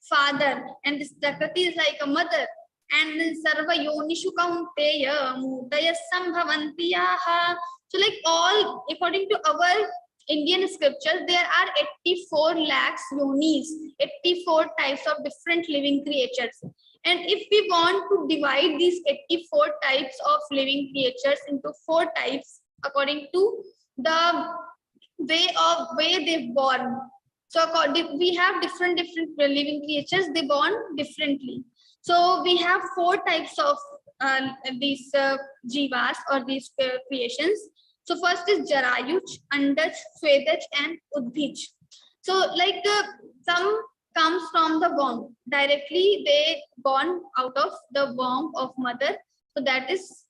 father, and this Prakriti is like a mother. And then Sarva Yonishu Kaunteya Mudaya Sambhavantiyaha. So like all, according to our Indian scriptures, there are 84 lakhs yonis, 84 types of different living creatures. And if we want to divide these 84 types of living creatures into 4 types, according to the way they're born. So we have different living creatures. They born differently. So we have 4 types of these jivas or these creations. So first is Jarayuj, Andaj, Svedaj, and Udbhij. So like some comes from the womb directly. They born out of the womb of mother. So that is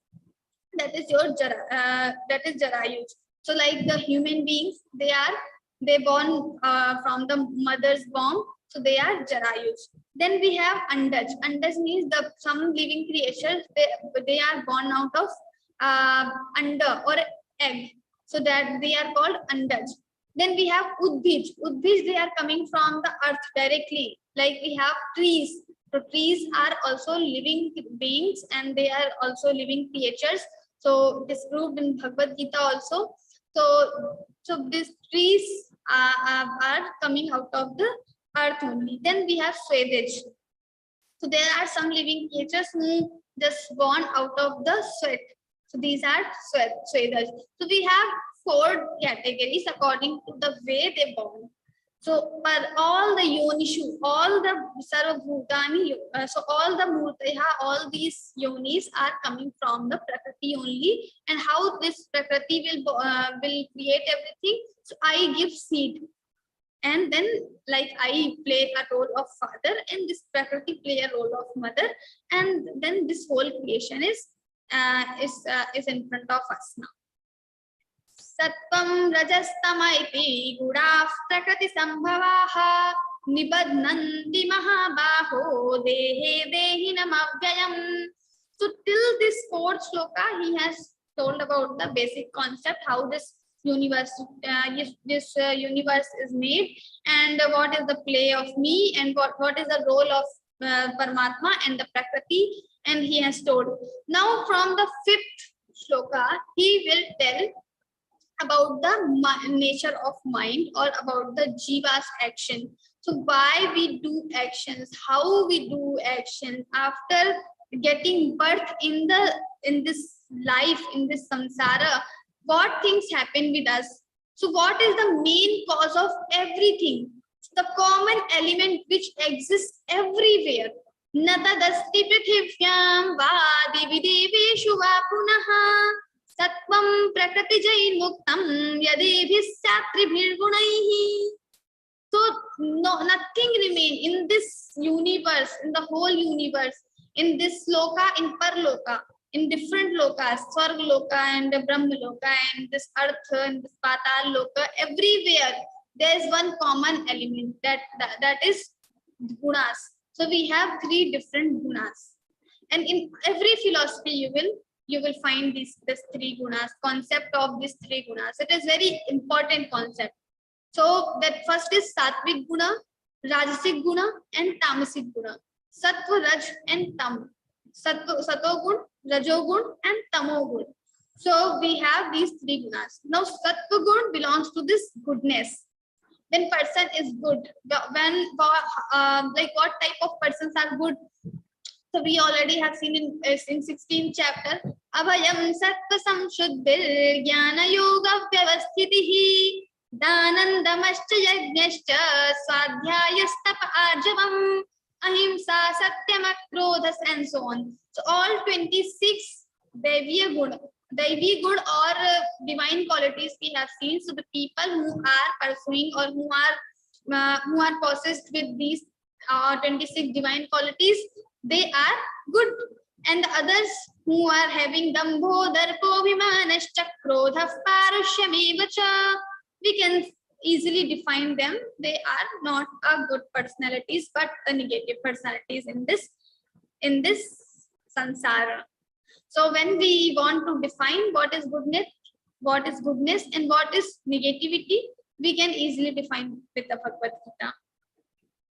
your that is Jarayuj. So like the human beings, they born from the mother's womb. So they are Jarayuj. Then we have Andaj. Andaj means some living creatures. They are born out of under or egg. So that they are called Andaj. Then we have Udbhij. Udbhij, they are coming from the earth directly. Like we have trees. So trees are also living beings and they are also living creatures. So described in Bhagavad Gītā also. So these trees are coming out of the earth only. Then we have Svedaj. So there are some living creatures who just born out of the sweat. So these are Svedaj. So we have 4 categories according to the way they born. So but all the yonishu, all the sarvabhutani, so all the murtaya, all these yonis are coming from the prakriti only. And how this prakriti will create everything? So I give seed, and then like I play a role of father, and this prakriti play a role of mother, and then this whole creation is in front of us now. Sattvam rajastamaiti gudaः prakriti sambhavaः nibadnanti mahabaho dehe dehinam avyayam. So till this 4th shloka, he has told about the basic concept, how this universe universe is made, and what is the play of me, and what is the role of Paramatma and the Prakriti, and he has told. Now from the 5th shloka, he will tell about the nature of mind, or about the jiva's action. So why we do actions, how we do actions after getting birth in this life, in this samsara, what things happen with us. So what is the main cause of everything? The common element which exists everywhere. Natadasti prithivyam vadi videveshu va punaha sattvam prakriti jainmuktam yadebhis satribhir gunaihi. So nothing remain in this universe, in the whole universe, in this loka, in parloka, in different lokas, Swarga loka and Brahma loka, and this earth and this patal loka, everywhere there is one common element, that is gunas. So we have 3 different gunas, and in every philosophy you will find this 3 gunas, concept of these 3 gunas. It is very important concept. So that first is Sattvic guna, Rajasic guna, and Tamasic guna. Sattva, Raj, and Tam. Satogun, Rajogun, and Tamogun. So we have these 3 gunas. Now Sattva gun belongs to this goodness. When person is good, when like what type of persons are good? So we already have seen in 16th chapter. Abhayam sattva samshuddhir jnana yoga vyavasthitihi danandamascha yajnascha swadhyayastapa arjavam ahimsa satyam akrodhas, and so on. So all 26 Deviya good or divine qualities we have seen. So the people who are pursuing or who are possessed with these 26 divine qualities, they are good. And the others who are having dambho, darpo, vimanascha, krodha, parushyameva, we can easily define them. They are not a good personalities, but the negative personalities in this samsara. So when we want to define what is goodness and what is negativity, we can easily define with the Bhagavad Gītā.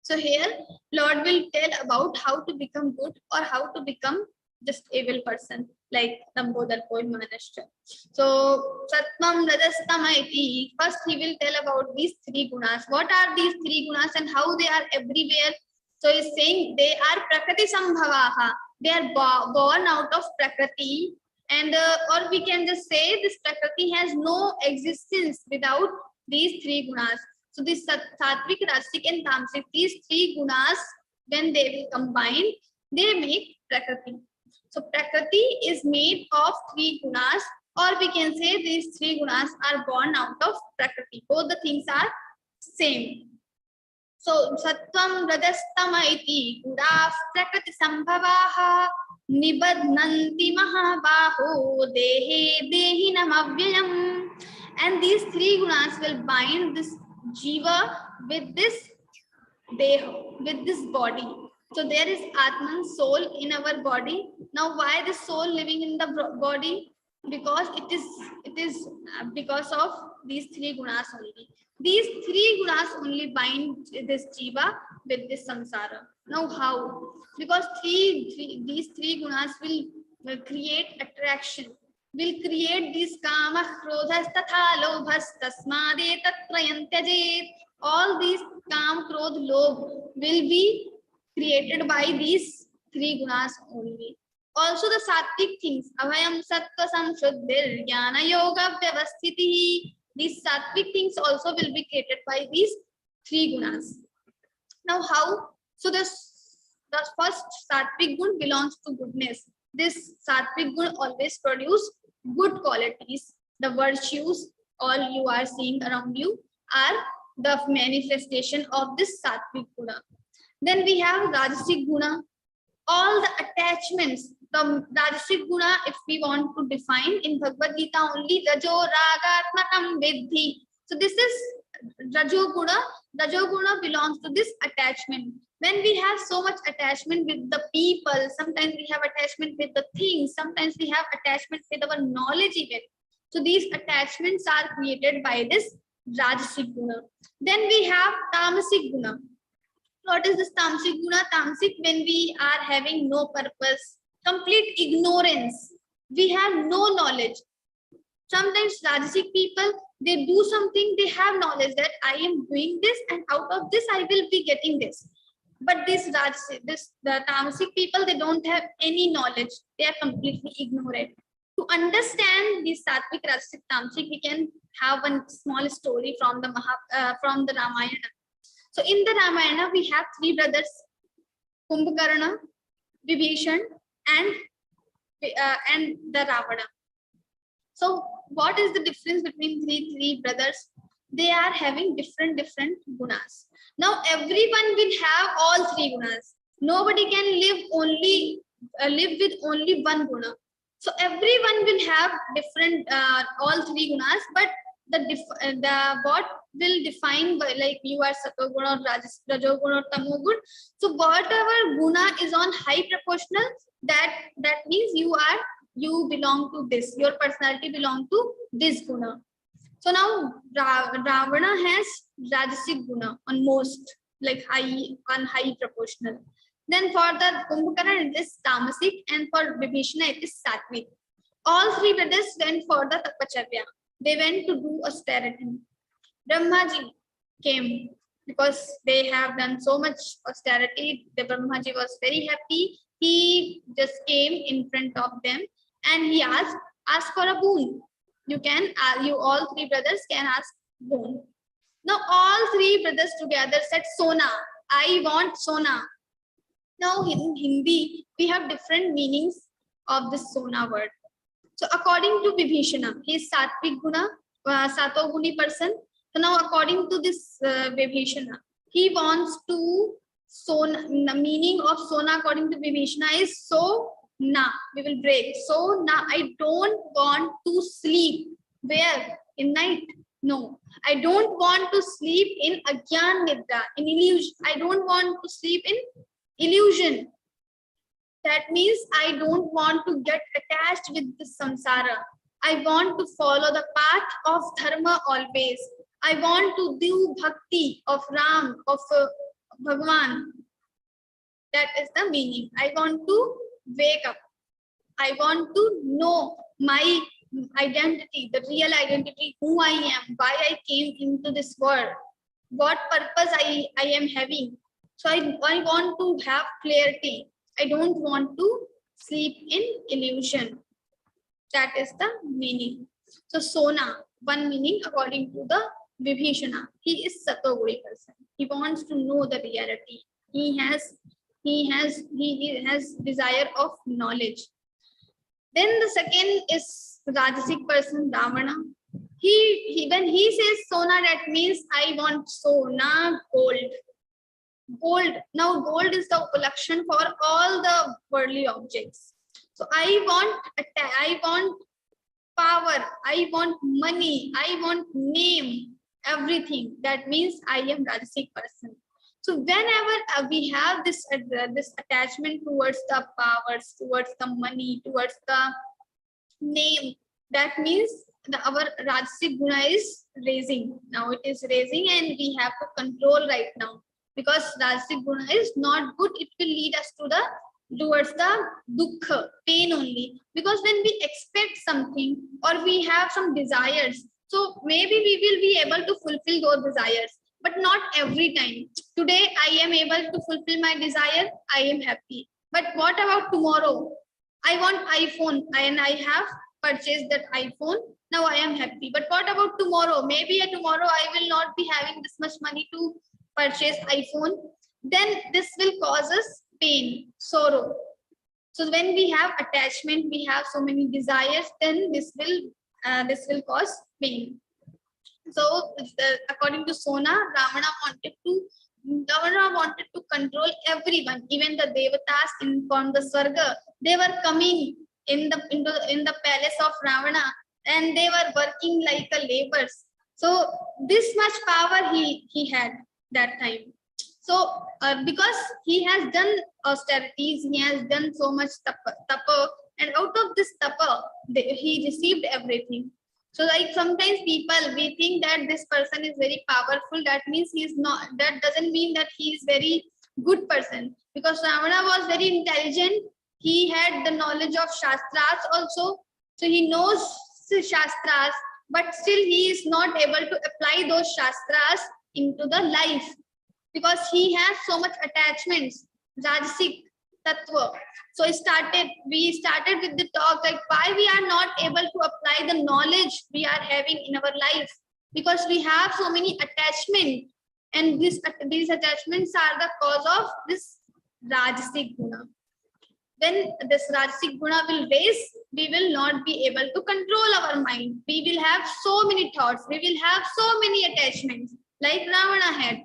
So here Lord will tell about how to become good or how to become just evil person, like Dambodharpo Manashtra. So Sattvam Rajastamaiti, first he will tell about these 3 gunas. What are these 3 gunas and how they are everywhere? So he's saying they are Prakriti Sambhavaha. They are born out of Prakriti, And or we can just say this Prakriti has no existence without these three gunas. So this Sattvic, Rajasic and Tamasic, these three gunas, when they will combine, they make Prakriti. So Prakriti is made of three gunas, or we can say these three gunas are born out of Prakriti. Both the things are same. So Sattvam, Rajastama iti gunas Prakriti sambhavaha nibadnanti mahabaho dehe dehinam avyayam. And these three gunas will bind this jiva with this deha, with this body. So there is Atman, soul in our body. Now why the soul living in the body? Because it is because of these three gunas only. These three gunas only bind this jiva with this samsara. Now how? Because these three gunas will create attraction, will create this kama, krodhas, tatha, lobhas, tasmade, tatrayan tyajet. All these kam, krodh, lobh will be created by these three gunas only. Also the sattvic things, abhayam, sattva, samshuddhir, jnana, yoga, vyavasthiti. These sattvic things also will be created by these three gunas. Now how? So the first sattvic gun belongs to goodness. This sattvic gun always produce good qualities. The virtues all you are seeing around you are the manifestation of this sattvic guna. Then we have Rajasic guna. All the attachments, the Rajasic guna, if we want to define in Bhagavad Gita only, Rajo Ragatmakam Vidhi. So this is Rajo guna. Rajo guna belongs to this attachment. When we have so much attachment with the people, sometimes we have attachment with the things, sometimes we have attachment with our knowledge even. So these attachments are created by this Rajasic guna. Then we have Tamasic guna. What is this Tamasic guna? Tamasic, when we are having no purpose, complete ignorance, we have no knowledge. Sometimes Rajasic people, they do something, they have knowledge that I am doing this and out of this I will be getting this. But the Tamasic people, they don't have any knowledge. They are completely ignorant. To understand the Sattvic, Rajasic, Tamasic, we can have one small story from the Ramayana. So in the Ramayana, we have three brothers, Kumbhakarna, Vibhishan, and the Ravana. So what is the difference between three brothers? They are having different gunas. Now everyone will have all three gunas. Nobody can live with only one guna. So everyone will have different all three gunas, but the what will define by, like you are Satoguna or Rajoguna or Tamoguna. So whatever guna is on high proportional, that means you belong to this. Your personality belong to this guna. So now Ravana has Rajasic guna on most, like high proportional. Then for the Kumbhakarna it is Tamasic, and for Vibhishana it is Sattvic. All three brothers went for the Tapacharya. They went to do austerity. Brahmaji came because they have done so much austerity. The Brahmaji was very happy. He just came in front of them and he ask for a boon. You all three brothers can ask boon. Now all three brothers together said Sona. I want Sona. Now in Hindi, we have different meanings of this Sona word. So according to Vibhishana, he is Sattvic guna, Satoguni person. So now according to this Vibhishana, he wants to Sona. The meaning of Sona according to Vibhishana is so na. We will break. So na. I don't want to sleep. Where? In night? No. I don't want to sleep in Agyan Nidra, in illusion. I don't want to sleep in illusion. That means I don't want to get attached with the samsara. I want to follow the path of dharma always. I want to do bhakti of Ram, of Bhagwan. That is the meaning. I want to wake up. I want to know my identity, the real identity, who I am, why I came into this world, what purpose I am having. So I want to have clarity. I don't want to sleep in illusion. That is the meaning. So Sona, one meaning according to the Vibhishana. He is Satoguri person. He wants to know the reality. He has desire of knowledge. Then the second is Rajasic person, Ravana. When he says Sona, that means I want Sona, gold. Gold. Now gold is the collection for all the worldly objects. So I want power, I want money, I want name, everything. That means I am Rajasic person. So whenever we have this attachment towards the powers, towards the money, towards the name, that means our Rajasic guna is raising. Now it is raising and we have to control right now, because Rajasic guna is not good. It will lead us to towards the dukkha, pain only. Because when we expect something or we have some desires, so maybe we will be able to fulfill those desires, but not every time. Today I am able to fulfill my desire, I am happy. But what about tomorrow? I want iPhone and I have purchased that iPhone. Now I am happy. But what about tomorrow? Maybe tomorrow I will not be having this much money to purchase iPhone. Then this will cause us pain, sorrow. So when we have attachment, we have so many desires, then this will cause pain. So according to Sona, Ravana wanted to control everyone, even the devatas from the Swarga. They were coming in the palace of Ravana and they were working like a laborers. So this much power he had that time. So because he has done austerities, he has done so much tapa, and out of this tapa, he received everything. So like sometimes we think that this person is very powerful. That means he is not. That doesn't mean that he is very good person. Because Ravana was very intelligent. He had the knowledge of Shastras also. So he knows Shastras, but still he is not able to apply those Shastras into the life, because he has so much attachments, Rajasic Tattva. So we started with the talk like why we are not able to apply the knowledge we are having in our life, because we have so many attachments, and these attachments are the cause of this Rajasic guna. When this Rajasic guna will raise, we will not be able to control our mind. We will have so many thoughts. We will have so many attachments like Ravana had.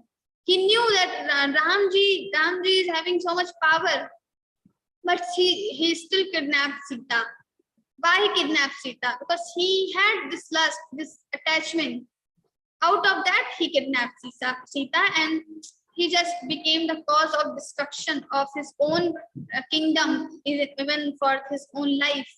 He knew that Ramji is having so much power, but he still kidnapped Sita. Why he kidnapped Sita? Because he had this lust, this attachment. Out of that, he kidnapped Sita, and he just became the cause of destruction of his own kingdom, even for his own life.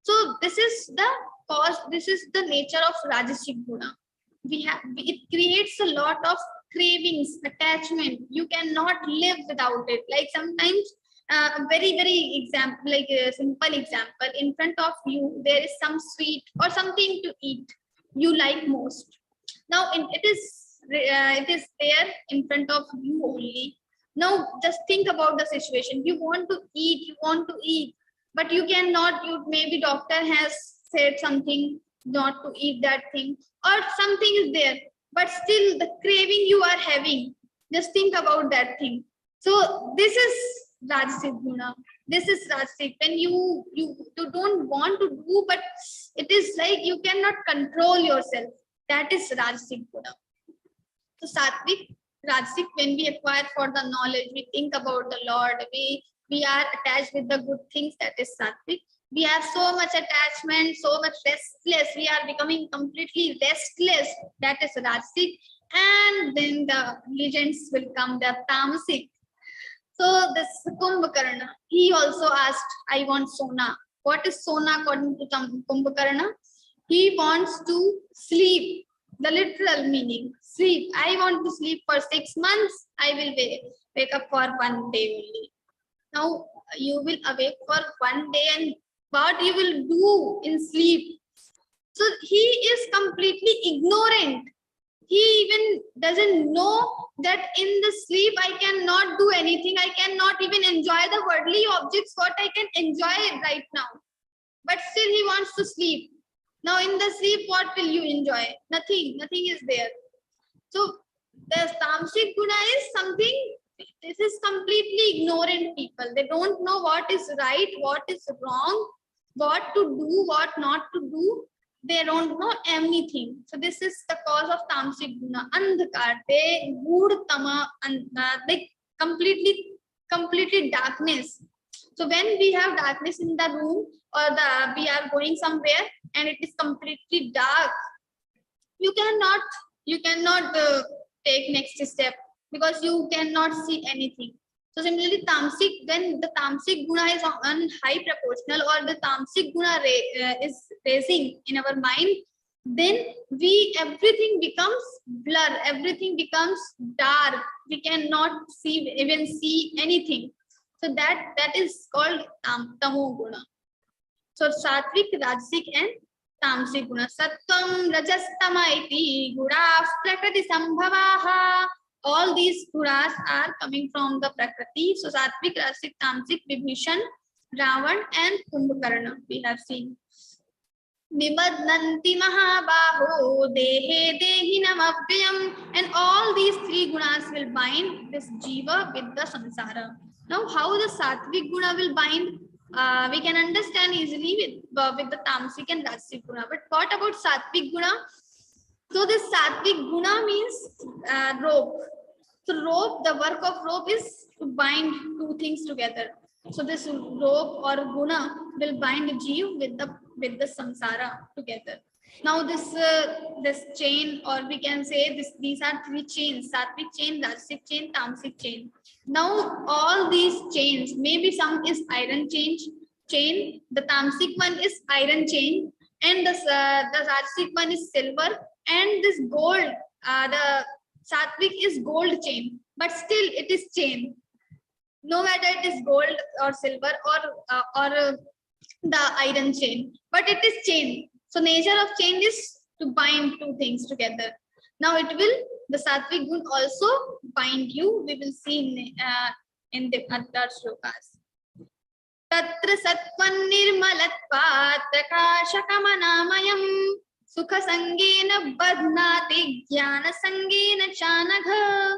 So this is the cause. This is the nature of Rajasic guna. It creates a lot of cravings, attachment. You cannot live without it. Like sometimes very example, like a simple example, in front of you there is some sweet or something to eat you like most. Now it is there in front of you only. Now just think about the situation. You want to eat, but you cannot. Maybe doctor has said something not to eat that thing, or something is there, but still the craving you are having. Just think about that thing. So this is Rajasic guna. This is Rajasic. When you don't want to do, but it is like you cannot control yourself. That is Rajasic guna. So Sattvic, Rajasic, when we acquire for the knowledge, we think about the Lord, we are attached with the good things. That is Sattvic. We have so much attachment, so much restless. We are becoming completely restless. That is Rajasic. And then the legends will come, the Tamasic. So this Kumbhakarna, he also asked, I want Sona. What is Sona according to Kumbhakarna? He wants to sleep. The literal meaning, sleep. I want to sleep for 6 months. I will wake up for 1 day only. Now you will awake for 1 day, and what you will do in sleep? So he is completely ignorant. He even doesn't know that in the sleep I cannot do anything. I cannot even enjoy the worldly objects what I can enjoy right now. but still he wants to sleep. Now in the sleep, what will you enjoy? Nothing is there. So the tamasic guna is something, this is completely ignorant people. They don't know what is right, what is wrong, what to do, what not to do. They don't know anything. So this is the cause of tamasic guna. Andhakar, they gudtama, and they completely darkness. So when we have darkness in the room, or we are going somewhere and it is completely dark, you cannot take next step because you cannot see anything. So similarly, tamasic, when the tamasic guna is on high proportional, or the tamasic guna is raising in our mind, then everything becomes blur, everything becomes dark. We cannot even see anything. So that is called tamo guna. So sattvic, rajasic, and tamasic guna. Sattvam, rajas, tama iti gunas prakriti sambhavaha. All these gunas are coming from the prakriti. So sattvic, rajasic, tamasic, Vibhishan, Ravan, and Kumbhakarna we have seen. Nibadnanti mahabaho dehe dehinam avyayam, and all these three gunas will bind this jiva with the samsara. Now how the sattvic guna will bind? We can understand easily with the tamasic and rajasic guna. But what about sattvic guna? So this sattvic guna means rope. So rope, the work of rope is to bind two things together. So this rope or guna will bind the jiva with the samsara together. Now this chain, or we can say these are three chains: sattvic chain, rajasic chain, tamasic chain. Now all these chains, maybe some is iron chain, the tamasic one is iron chain, and the rajasic one is silver, and this gold, the sattvic is gold chain, but still it is chain. No matter it is gold or silver or the iron chain, but it is chain. So nature of chain is to bind two things together. Now the sattvic gun also bind you. We will see in the other shlokas. Tatra sattvan nirmalatvat prakashakamanayam sukha sangena badnati jnana sangena chanagha.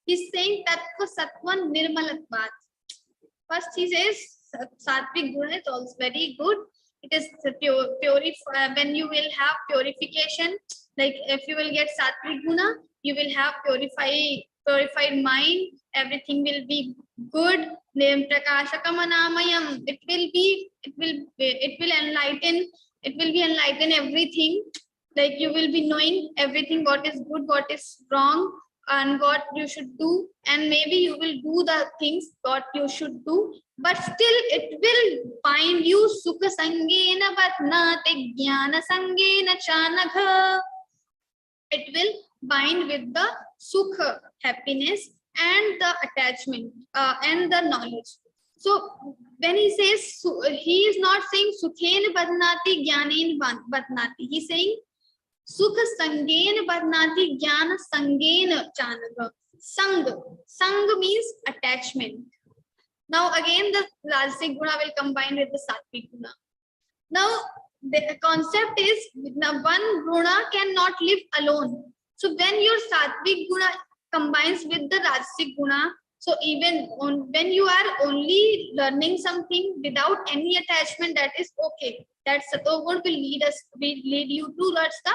He's saying tattva sattvan nirmalatvat. First he says sattvic guna is also very good. It is when you will have purification, like if you will get sattvic guna, you will have purified mind. Everything will be good. Prakashakamanayam. It will enlighten everything. Like you will be knowing everything, what is good, what is wrong, and what you should do, and maybe you will do the things what you should do, but still it will bind you. Sukha sangena badnate jnana sangena chanagha. It will bind with the sukha, happiness, and the attachment and the knowledge. So when he says, he is not saying sukhena badnati jnanen badnati. He is saying sukha sangena badnati jnana sangena chanagha. Sang means attachment. Now again the rajasic guna will combine with the sattvic guna. Now the concept is one guna cannot live alone. So when your sattvic guna combines with the rajasic guna, so even when you are only learning something without any attachment, that is okay. That satoguna will lead you towards the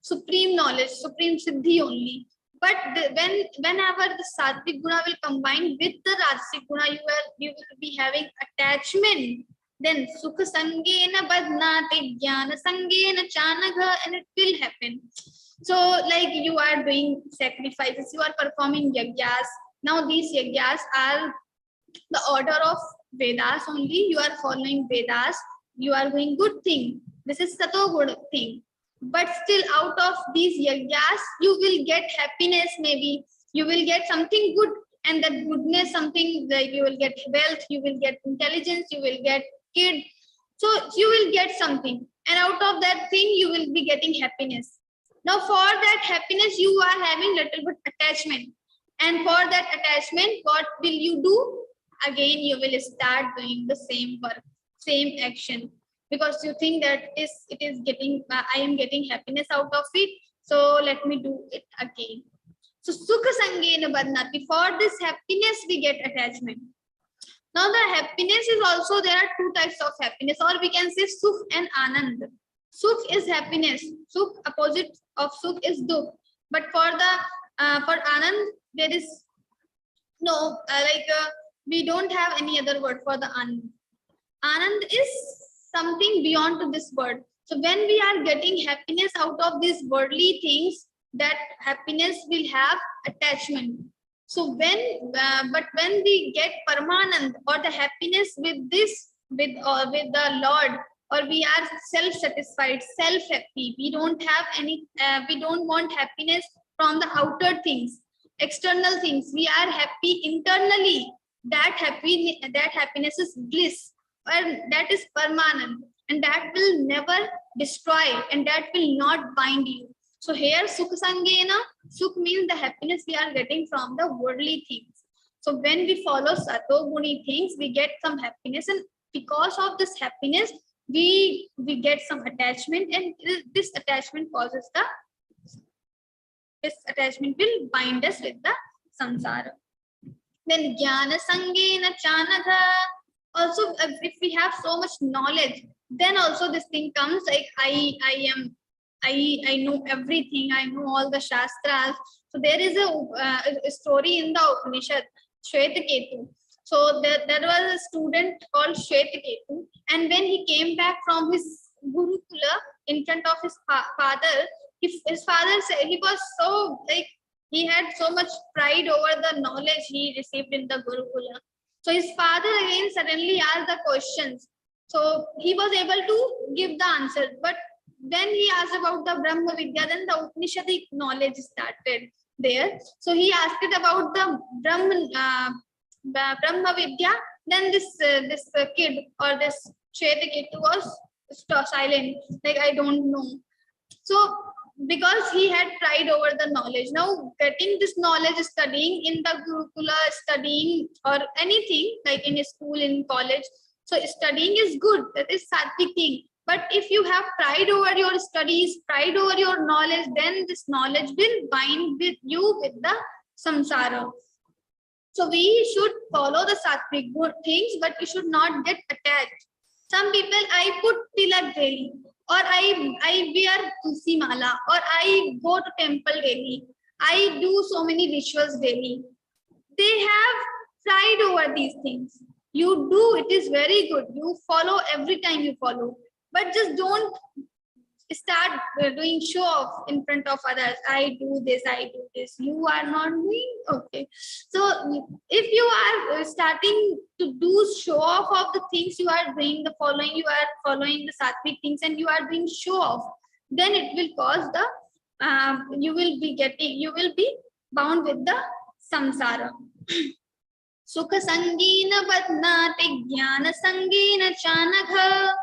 supreme knowledge, supreme siddhi only. But whenever the sattvic guna will combine with the rajasic guna, you will be having attachment. Then sukha sangena badnate jnana sangena chanagha, and it will happen. So like you are doing sacrifices, you are performing yagyas. Now these yagyas are the order of Vedas only. You are following Vedas. You are doing good thing. This is satoguna thing. But still out of these yagyas, you will get happiness maybe. You will get something good, and that goodness, something like you will get wealth, you will get intelligence, you will get kid. So you will get something. And out of that thing, you will be getting happiness. Now for that happiness, you are having little bit attachment. And for that attachment, what will you do? Again, you will start doing the same work, same action. because you think that it is getting I am getting happiness out of it, so let me do it again. So sukha sangena badnati, for this happiness we get attachment. Now the happiness is also, there are two types of happiness, or we can say sukh and anand. Sukh is happiness, sukh opposite of sukh is dukh, but for anand there is no we don't have any other word for the anand. Anand is something beyond to this word. So when we are getting happiness out of these worldly things, that happiness will have attachment. So but when we get Paramanand, or the happiness with the Lord, or we are self-satisfied, self-happy, we don't have any, we don't want happiness from the outer things, external things. We are happy internally. That happiness is bliss, and that is permanent, and that will never destroy, and that will not bind you. So here sukha sangena, sukh means the happiness we are getting from the worldly things. So when we follow satoguni things, we get some happiness, and because of this happiness we get some attachment, and this attachment will bind us with the samsara. Then jnana sangena chanagha, also if we have so much knowledge, then also this thing comes like I know everything, I know all the shastras. So there is a story in the Upanishad, Shvetaketu. So there was a student called Shvetaketu, and when he came back from his Gurukula in front of his father, his father said he was so he had so much pride over the knowledge he received in the Gurukula. So his father again suddenly asked the questions. So he was able to give the answer, but when he asked about the Brahma Vidya, then the Upanishadic knowledge started there. So he asked it about the Brahma Vidya. Then this kid, or this Shvetaketu, was silent, like I don't know. So because he had pride over the knowledge, now getting this knowledge, studying in the Gurukula, studying or anything like in a school, in college, so studying is good, that is sattvic thing. But if you have pride over your studies, pride over your knowledge, then this knowledge will bind with you with the samsara. So we should follow the sattvic good things, but we should not get attached. Some people, I put tilak daily, or I wear tulsi mala, or I go to temple daily, I do so many rituals daily. They have pride over these things. You do, it is very good. You follow every time you follow. But just don't start doing show off in front of others. I do this, I do this. You are not doing okay. So if you are starting to do show off of the things you are doing, you are following the sattvic things, and you are doing show off, then it will cause the you will be bound with the samsara. Sukha sangena badnate jnana sangena chanagha.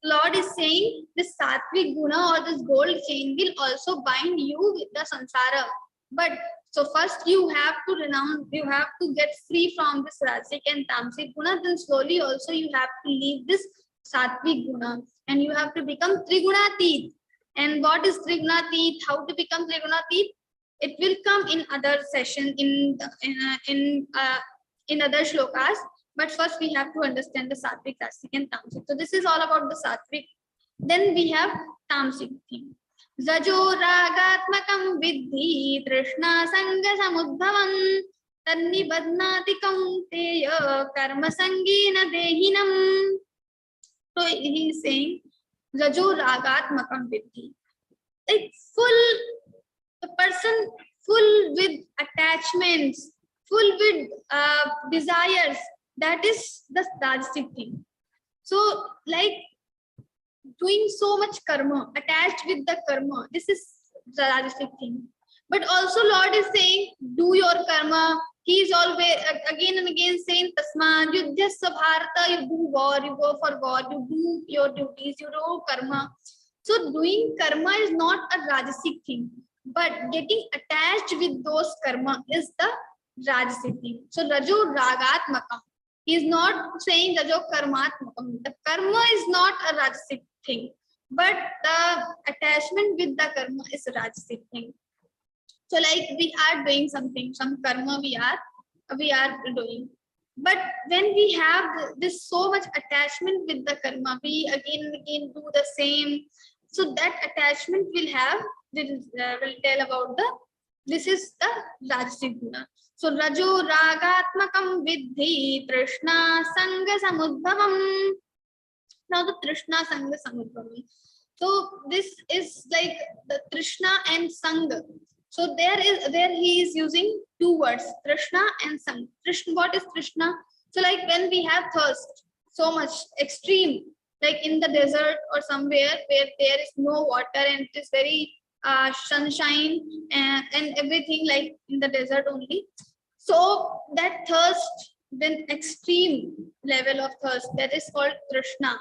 Lord is saying this sattvic guna, or this gold chain, will also bind you with the samsara. But so first you have to renounce, you have to get free from this rajasic and tamasic guna. Then slowly also you have to leave this sattvic guna, and you have to become trigunatit. And what is trigunatit? How to become trigunatit? It will come in other session, in other shlokas. But first we have to understand the sattvic, rajasic and tamasic. So this is all about the sattvic. Then we have tamasic thing. Zajo ragatmakam vidhi trishna sanga samudbhavam tanni badnati kaunteya karma sangena dehinam. So he is saying Zajo ragatmakam vidhi. Like the person full with attachments, full with desires, that is the rajasic thing. So like doing so much karma, attached with the karma, this is the rajasic thing. But also Lord is saying, do your karma. He is always again and again saying, Tasma, Yuddhya Bharata, you do war, you go for war, you do your duties, you do karma. So doing karma is not a rajasic thing, but getting attached with those karma is the rajasic thing. So Rajo Ragatmakam. He is not saying Rajo Karmatmakam. The karma is not a Rajasic thing, but the attachment with the karma is a Rajasic thing. So like we are doing something, some karma we are doing. But when we have this so much attachment with the karma, we again and again do the same. So that attachment will tell about this is the Rajasic guna. So Rajo Ragatmakam Vidhi Trishna Sanga Samudbhavam. Now the Trishna Sanga Samudbhavam. So this is like the Trishna and Sanga. So there he is using two words, Trishna and Sanga. Trishna, what is Trishna? So like when we have thirst, so much extreme, like in the desert or somewhere where there is no water and it is very sunshine and everything, like in the desert only. So that thirst, then extreme level of thirst, that is called Trishna.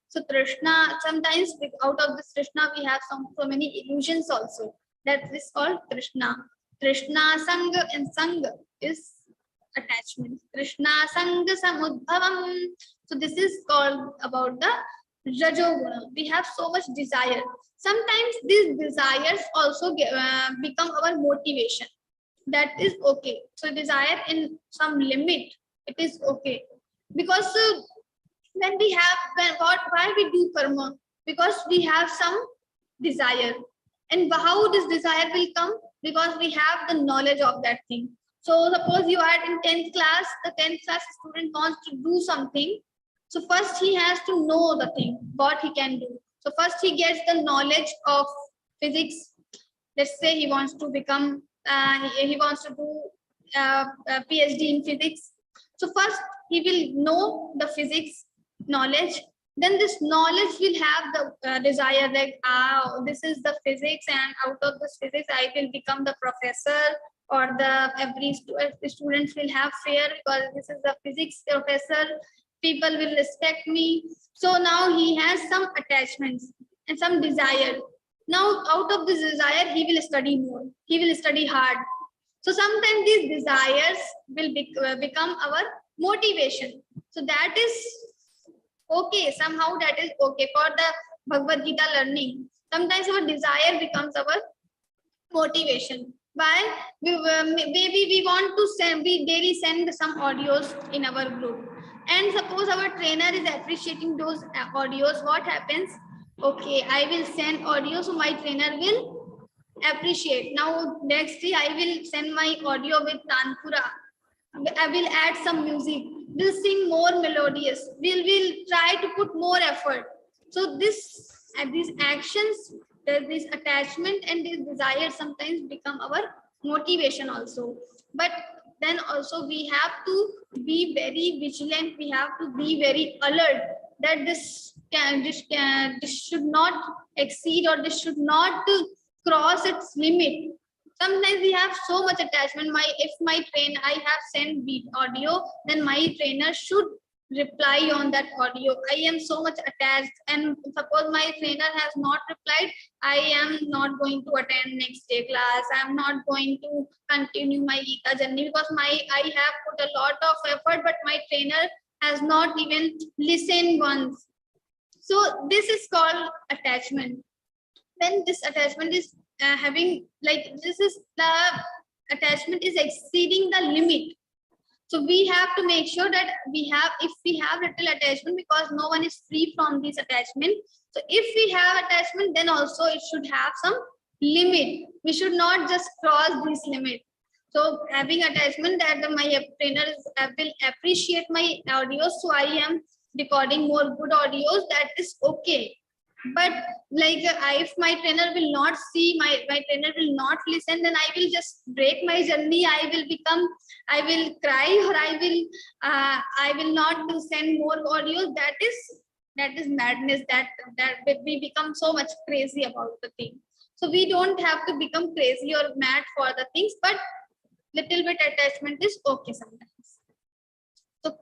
So Trishna, sometimes out of this Trishna we have so many illusions also. That is called Trishna. Trishna, Sanga, and Sanga is attachment. Trishna, Sanga, Samudbhavam. So this is called about the Rajoguna. We have so much desire. Sometimes these desires also become our motivation. That is okay. So desire in some limit, it is okay. Because when we have, why we do karma? Because we have some desire. And how this desire will come? Because we have the knowledge of that thing. So suppose you are in 10th class, the 10th class student wants to do something. So first he has to know the thing, what he can do. So first he gets the knowledge of physics. Let's say he wants to become, he wants to do a PhD in physics. So first he will know the physics knowledge. Then this knowledge will have the desire like, this is the physics, and out of this physics I will become the professor, or every students will have fear because this is the physics professor, people will respect me. So now he has some attachments and some desire. Now out of this desire he will study more, he will study hard. So sometimes these desires will become our motivation. So that is okay, somehow that is okay for the Bhagavad-Gītā learning. Sometimes our desire becomes our motivation. Why? Maybe we want to we daily send some audios in our group. And suppose our trainer is appreciating those audios, what happens? Okay, I will send audio, so my trainer will appreciate. Now next day I will send my audio with Tanpura. I will add some music. We'll sing more melodious. We'll try to put more effort. So these actions, this attachment and this desire sometimes become our motivation also. But then also we have to be very vigilant. We have to be very alert that this should not exceed, or this should not cross its limit. Sometimes we have so much attachment. If I have sent beat audio, then my trainer should reply on that audio. I am so much attached, and suppose my trainer has not replied, I am not going to attend next day class. I am not going to continue my Geeta journey because I have put a lot of effort, but my trainer has not even listened once. So this is called attachment. When this attachment is the attachment is exceeding the limit. So we have to make sure that if we have little attachment, because no one is free from this attachment. So if we have attachment, then also it should have some limit. We should not just cross this limit. So having attachment that my trainer will appreciate my audios, so I am recording more good audios, that is okay. But like if my trainer will not see, my trainer will not listen, then I will just break my journey. I will cry, or I will not send more audios. That is madness. That we become so much crazy about the thing. So we don't have to become crazy or mad for the things, but little bit attachment is okay sometimes. So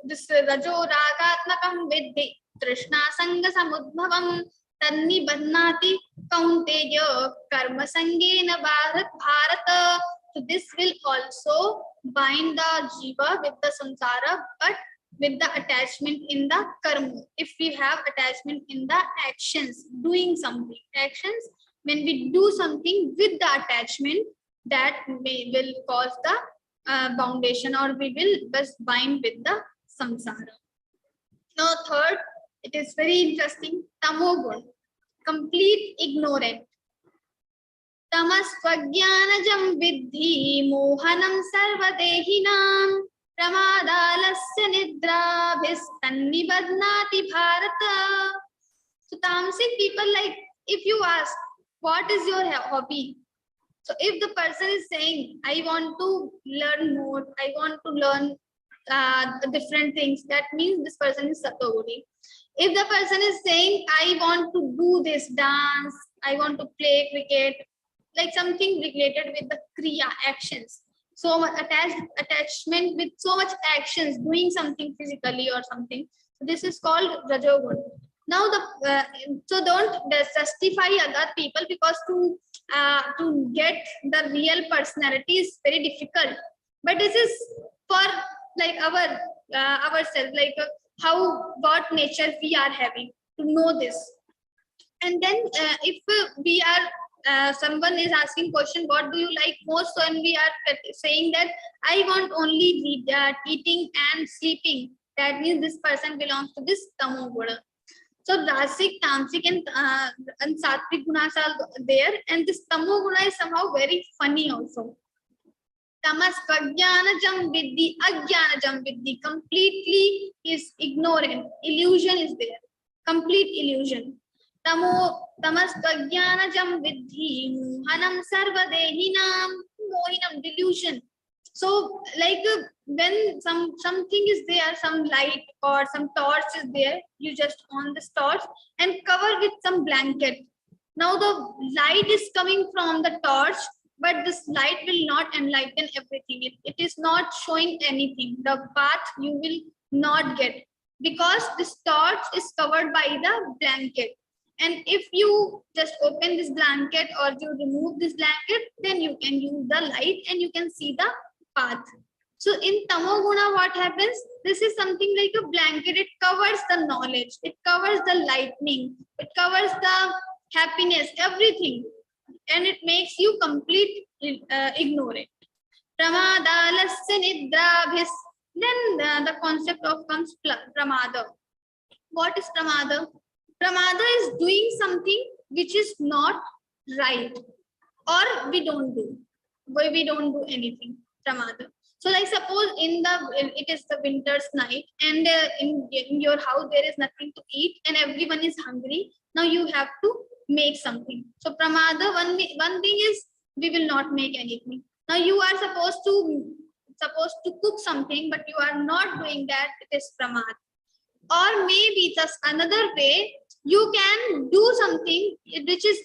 this Rajo Ragatmakam Vidhi Trishna Sanga Samudbhavam Tanni Bannati Kaunteya Karma Sangena Bharata. So this will also bind the jiva with the samsara, but with the attachment in the karma. If we have attachment in the actions, doing something, actions, when we do something with the attachment, that will cause the foundation, or we will just bind with the samsara. Now, third, it is very interesting, tamogun, complete ignorant. तमस्त्वज्ञानजं विद्धि मोहनं सर्वदेहिनां प्रमादालस्य निद्राभिस्तन्निबध्नाति Bharat. So tamasic people, like, if you ask what is your hobby, so if the person is saying I want to learn more, I want to learn the different things, that means this person is satoguni. If the person is saying I want to do this dance, I want to play cricket, like something related with the kriya, actions, so much attachment with so much actions, doing something physically or something, so this is called rajogun. Now so don't justify other people, because to get the real personality is very difficult, but this is for like ourselves, like what nature we are having, to know this. And then if we are someone is asking question, what do you like most, so, and we are saying that I want only eating and sleeping, that means this person belongs to this tamo guna. So rasic, tamasic, and sattvic gunas are there, and this tamo guna is somehow very funny also. Tamas prajnanajam viddhi, ajnanajam viddhi, completely is ignorant, illusion is there, complete illusion. Tamas prajnanajam viddhi mohanam sarvadehinam, mohinam, delusion. So like when something is there, some light or some torch is there, you just on this torch and cover with some blanket. Now the light is coming from the torch, but this light will not enlighten everything. It is not showing anything. The path you will not get, because this torch is covered by the blanket. And if you just open this blanket or you remove this blanket, then you can use the light and you can see the path. So in tamoguna, what happens? This is something like a blanket. It covers the knowledge, it covers the lightning, it covers the happiness, everything, and it makes you complete ignorant. Pramadalasya nidrabhis. Then the concept of comes pramada. What is pramada? Pramada is doing something which is not right, or we don't do. We don't do anything. Pramada. So like suppose it is the winter's night, and in your house there is nothing to eat and everyone is hungry. Now you have to make something. So pramada, one thing is we will not make anything. Now you are supposed to cook something, but you are not doing that. It is pramada. Or maybe just another way, you can do something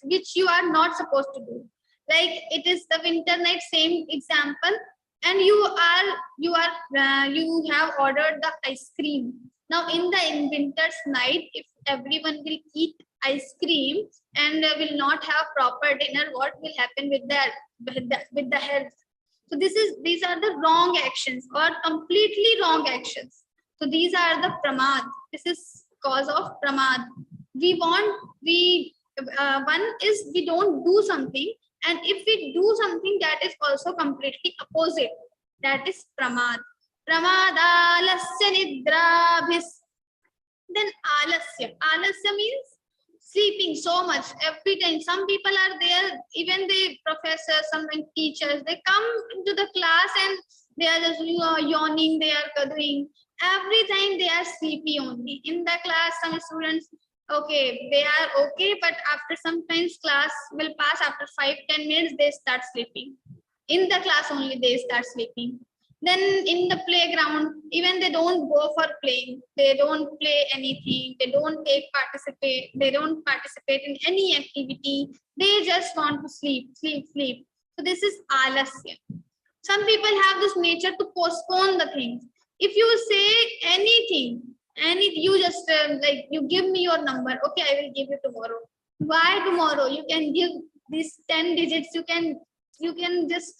which you are not supposed to do. Like it is the winter night, same example, and you have ordered the ice cream. Now in winter's night, if everyone will eat ice cream and will not have proper dinner, what will happen with the health? So these are the wrong actions, or completely wrong actions. So these are the pramad. This is cause of pramad. One is we don't do something, and if we do something that is also completely opposite, that is pramad. Pramadalasya nidrabhis. Then alasya. Alasya means sleeping so much every time. Some people are there, even the professors, sometimes teachers, they come into the class and they are just yawning, they are doing. Every time they are sleepy only. In the class, some students, okay, they are okay, but after sometimes class will pass, after 5-10 minutes, they start sleeping. In the class only, they start sleeping. Then in the playground, even they don't go for playing. They don't play anything. They don't participate. They don't participate in any activity. They just want to sleep. So this is alasya. Some people have this nature to postpone the things. If you say anything, you just like you give me your number. Okay, I will give you tomorrow. Why tomorrow? You can give these 10 digits. You can just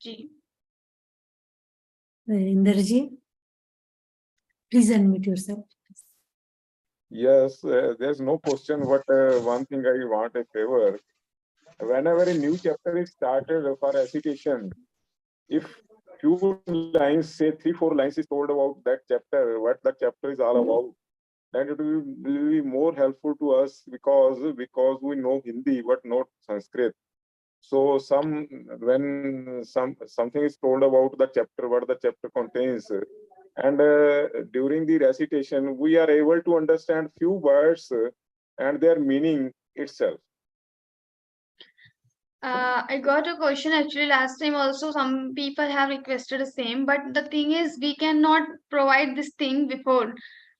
ji. Inderji, please unmute yourself. Yes, there's no question, but one thing I want a favor. Whenever a new chapter is started for recitation, if few lines, say 3-4 lines is told about that chapter, what that chapter is all about, then it will be more helpful to us because we know Hindi but not Sanskrit. So when something is told about the chapter, what the chapter contains, and during the recitation, we are able to understand few words and their meaning itself. I got a question actually last time also. Some people have requested the same, but the thing is we cannot provide this thing before.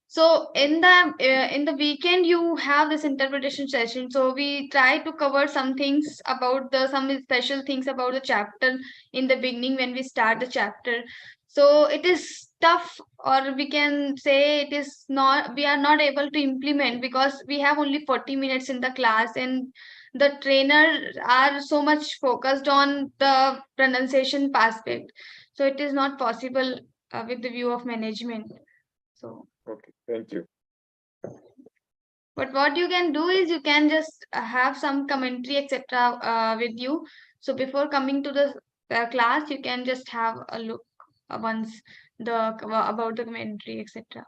So in the weekend you have this interpretation session. So we try to cover some things about some special things about the chapter in the beginning when we start the chapter. So it is tough, or we can say it is not. We are not able to implement because we have only 40 minutes in the class, and the trainer are so much focused on the pronunciation aspect. So it is not possible with the view of management. So. Okay, thank you. But what you can do is you can just have some commentary, etc. With you. So before coming to the class, you can just have a look once about the commentary, etc.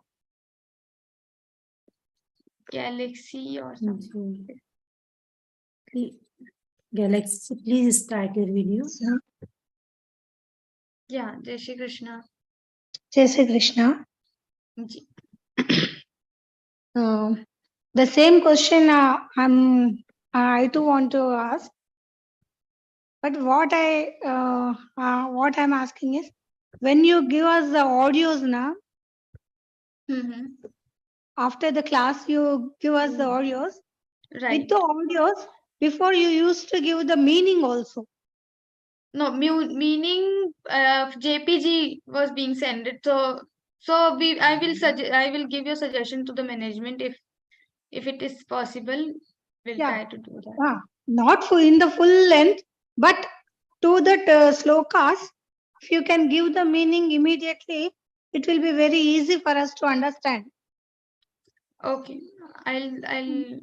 Galaxy or something. Galaxy, please start your video. Yeah, Jai Shri Krishna. Jai Shri Krishna. Ji. The same question I too want to ask, but what I'm asking is, when you give us the audios now, after the class you give us the audios. Right. With the audios, before you used to give the meaning also. No, meaning JPG was being sent. So I will give you a suggestion to the management if it is possible. We'll try to do that. Not in the full length, but to the slokas, if you can give the meaning immediately, it will be very easy for us to understand. Okay, I'll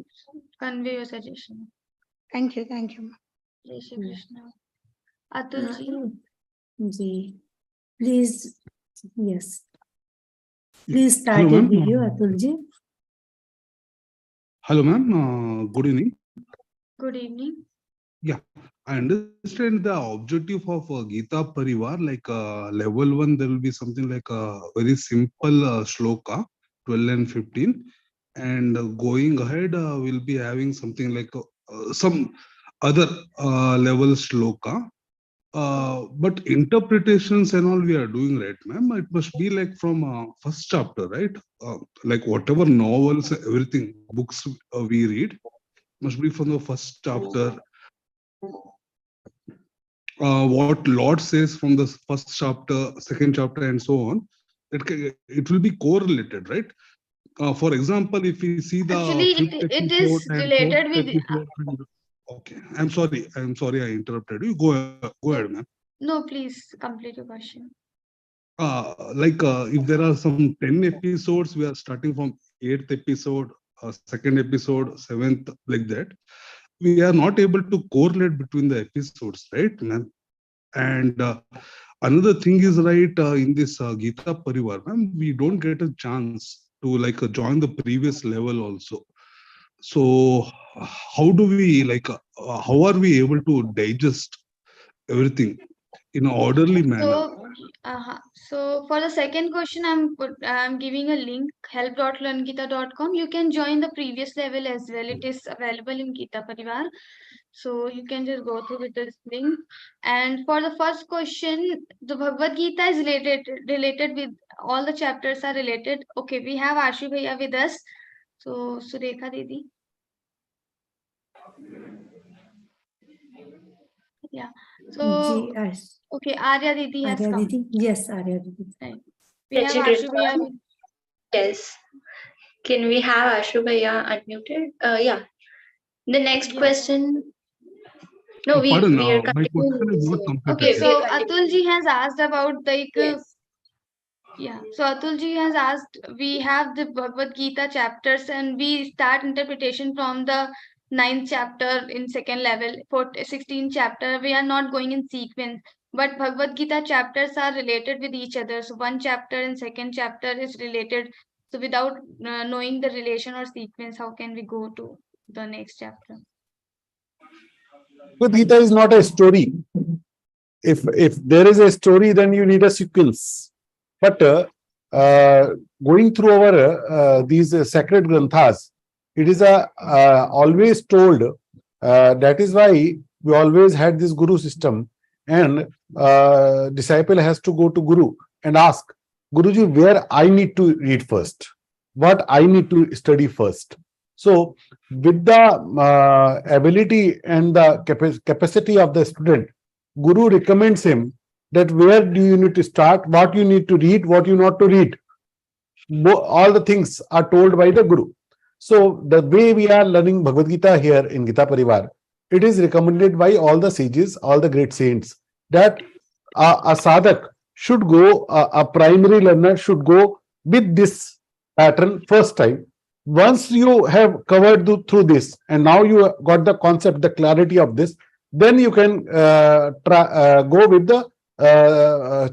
convey your suggestion. Thank you, thank you. Jai Shri Krishna. Atul ji, please, yes. Please start your video, Atul ji. Hello, ma'am. Good evening. Good evening. Yeah, I understand the objective of Geeta Parivar, like level 1, there will be something like a very simple shloka, 12 and 15. And going ahead, we'll be having something like some other level shloka. But interpretations and all we are doing, right, ma'am? It must be like from first chapter, right? Like whatever novels, everything, books we read, must be from the first chapter. What Lord says from the first chapter, second chapter, and so on, it will be correlated, right? For example, if we see the actually it is related with episode, okay, I'm sorry, I interrupted you. Go ahead, ma'am. No, please complete your question. If there are some 10 episodes, we are starting from 8th episode, 2nd episode, 7th, like that. We are not able to correlate between the episodes, right, ma'am? And another thing is, right, in this Geeta Parivar, ma'am, we don't get a chance to join the previous level also. So how do we how are we able to digest everything in an orderly manner? So for the second question, I'm giving a link, help.learngeeta.com. You can join the previous level as well. It is available in Geeta Parivar. So you can just go through with this link. And for the first question, the Bhagavad Gita is related with all the chapters are related. Okay, we have Ashu Bhaiya with us. So Surekha Didi. Yeah. So okay, Arya Didi has Arya come. Didi? Yes, Arya Didi. Right. We have Ashu Bhaiya with. Yes. Can we have Ashu Bhaiya unmuted? Yeah. The next question. No, Pardon, we are my continuing question with is the not same. completed. Okay, We so are continuing. Atulji has asked about like Yes. yeah. So Atulji has asked, we have the Bhagavad Gita chapters and we start interpretation from the 9th chapter in second level, 16th chapter. We are not going in sequence, but Bhagavad Gita chapters are related with each other. So one chapter and second chapter is related. So without knowing the relation or sequence, how can we go to the next chapter? But Gita is not a story. If there is a story, then you need a sequence. But going through our these sacred granthas, it is always told. That is why we always had this guru system, and disciple has to go to guru and ask Guruji where I need to read first, what I need to study first. So, with the ability and the capacity of the student, Guru recommends him that where do you need to start, what you need to read, what you not to read. All the things are told by the Guru. So the way we are learning Bhagavad Gita here in Gita Parivar, it is recommended by all the sages, all the great saints, that a sadhak should go, a primary learner should go with this pattern first time. Once you have covered through this, and now you got the concept, the clarity of this, then you can go with the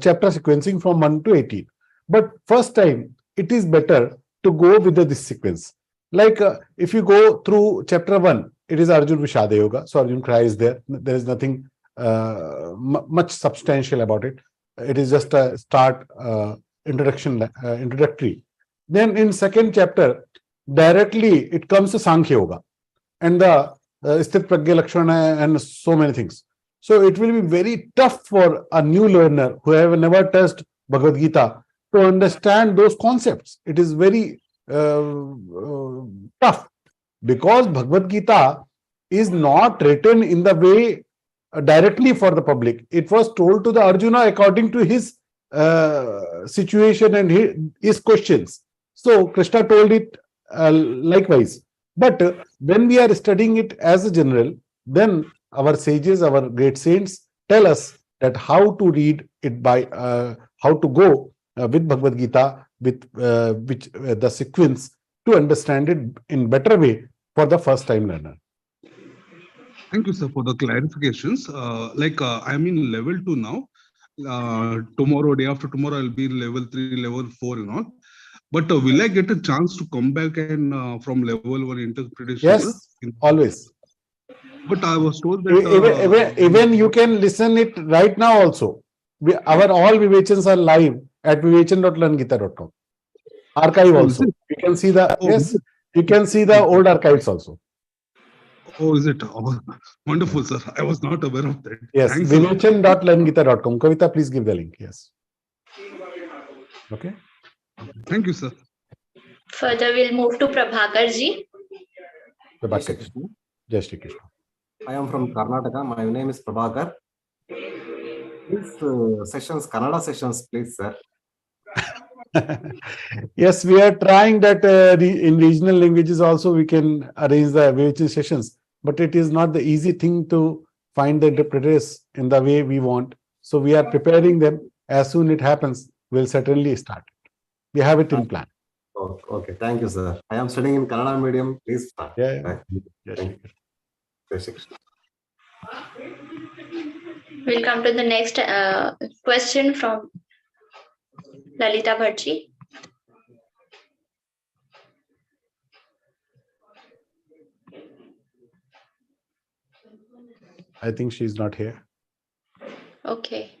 chapter sequencing from 1 to 18. But first time, it is better to go with this sequence. Like if you go through chapter 1, it is Arjun Vishada Yoga. So Arjun cries there. There is nothing much substantial about it. It is just a start introductory. Then in second chapter, directly it comes to Sankhya Yoga and the Sthit Pragya Lakshana and so many things. So it will be very tough for a new learner who have never touched Bhagavad Gita to understand those concepts. It is very tough because Bhagavad Gita is not written in the way directly for the public. It was told to the Arjuna according to his situation and his questions. So Krishna told it likewise. But when we are studying it as a general, then our sages, our great saints tell us that how to read it by how to go with Bhagavad Gita, with the sequence to understand it in better way for the first time learner. Thank you, sir, for the clarifications. I'm in level 2 now. Tomorrow, day after tomorrow, I'll be level 3, level 4 and all. But will I get a chance to come back and from level 1 interpretation? Yes, always. But I was told that even you can listen it right now also. Our all Vivechans are live at vivechan.learngita.com. Archive also. You can see the you can see the old archives also. Oh, is it? Oh, wonderful, sir. I was not aware of that. Yes, vivechan.learngita.com. Kavita, please give the link. Yes. Okay. Thank you, sir. Further, we'll move to Prabhakar ji. Prabhakar. Jai Shri Krishna. I am from Karnataka. My name is Prabhakar. Please, sessions, Kannada sessions, please, sir. Yes, we are trying that in regional languages also we can arrange the Vivechan sessions, but it is not the easy thing to find the interpreters in the way we want. So we are preparing them. As soon it happens, we'll certainly start. We have it in plan. Oh, okay, thank you, sir. I am studying in Kannada medium. Please start. Yeah. Thank you. We'll come to the next question from Lalita Bhattji. I think she's not here. Okay.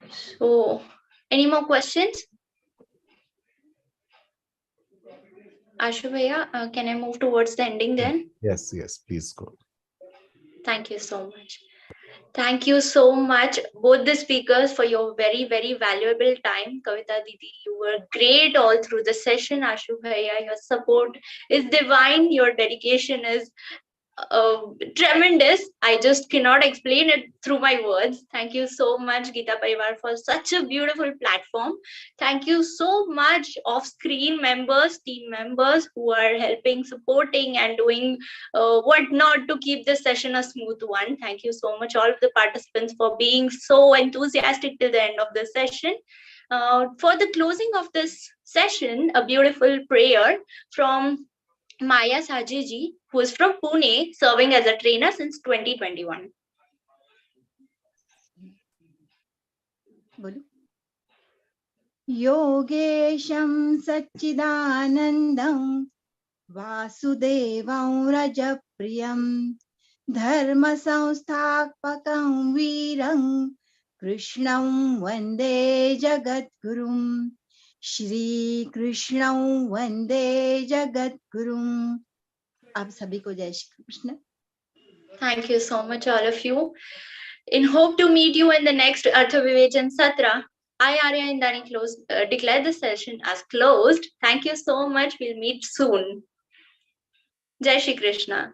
So, any more questions? Ashu Bhaiya, can I move towards the ending then? Yes, please go. Thank you so much. Thank you so much, both the speakers, for your very, very valuable time. Kavita Didi, you were great all through the session. Ashu Bhaiya, your support is divine. Your dedication is tremendous. I just cannot explain it through my words. Thank you so much, Geeta Parivar, for such a beautiful platform. Thank you so much off-screen members, team members who are helping, supporting, and doing whatnot to keep this session a smooth one. Thank you so much, all of the participants, for being so enthusiastic till the end of the session. For the closing of this session, a beautiful prayer from Maya Sajiji, who is from Pune, serving as a trainer since 2021. Yogesham Satchidanandam Vasudevam Rajapriyam Dharma Samsthapakam Viram Krishnam Vande Jagadgurum Shri Krishnam Vande Jagadgurum. आप सभी को जय Shri Krishna. Thank you so much, all of you. In hope to meet you in the next Artha Vivechan Satra, I, Arya Indani, declare the session as closed. Thank you so much. We'll meet soon. Jai Shri Krishna.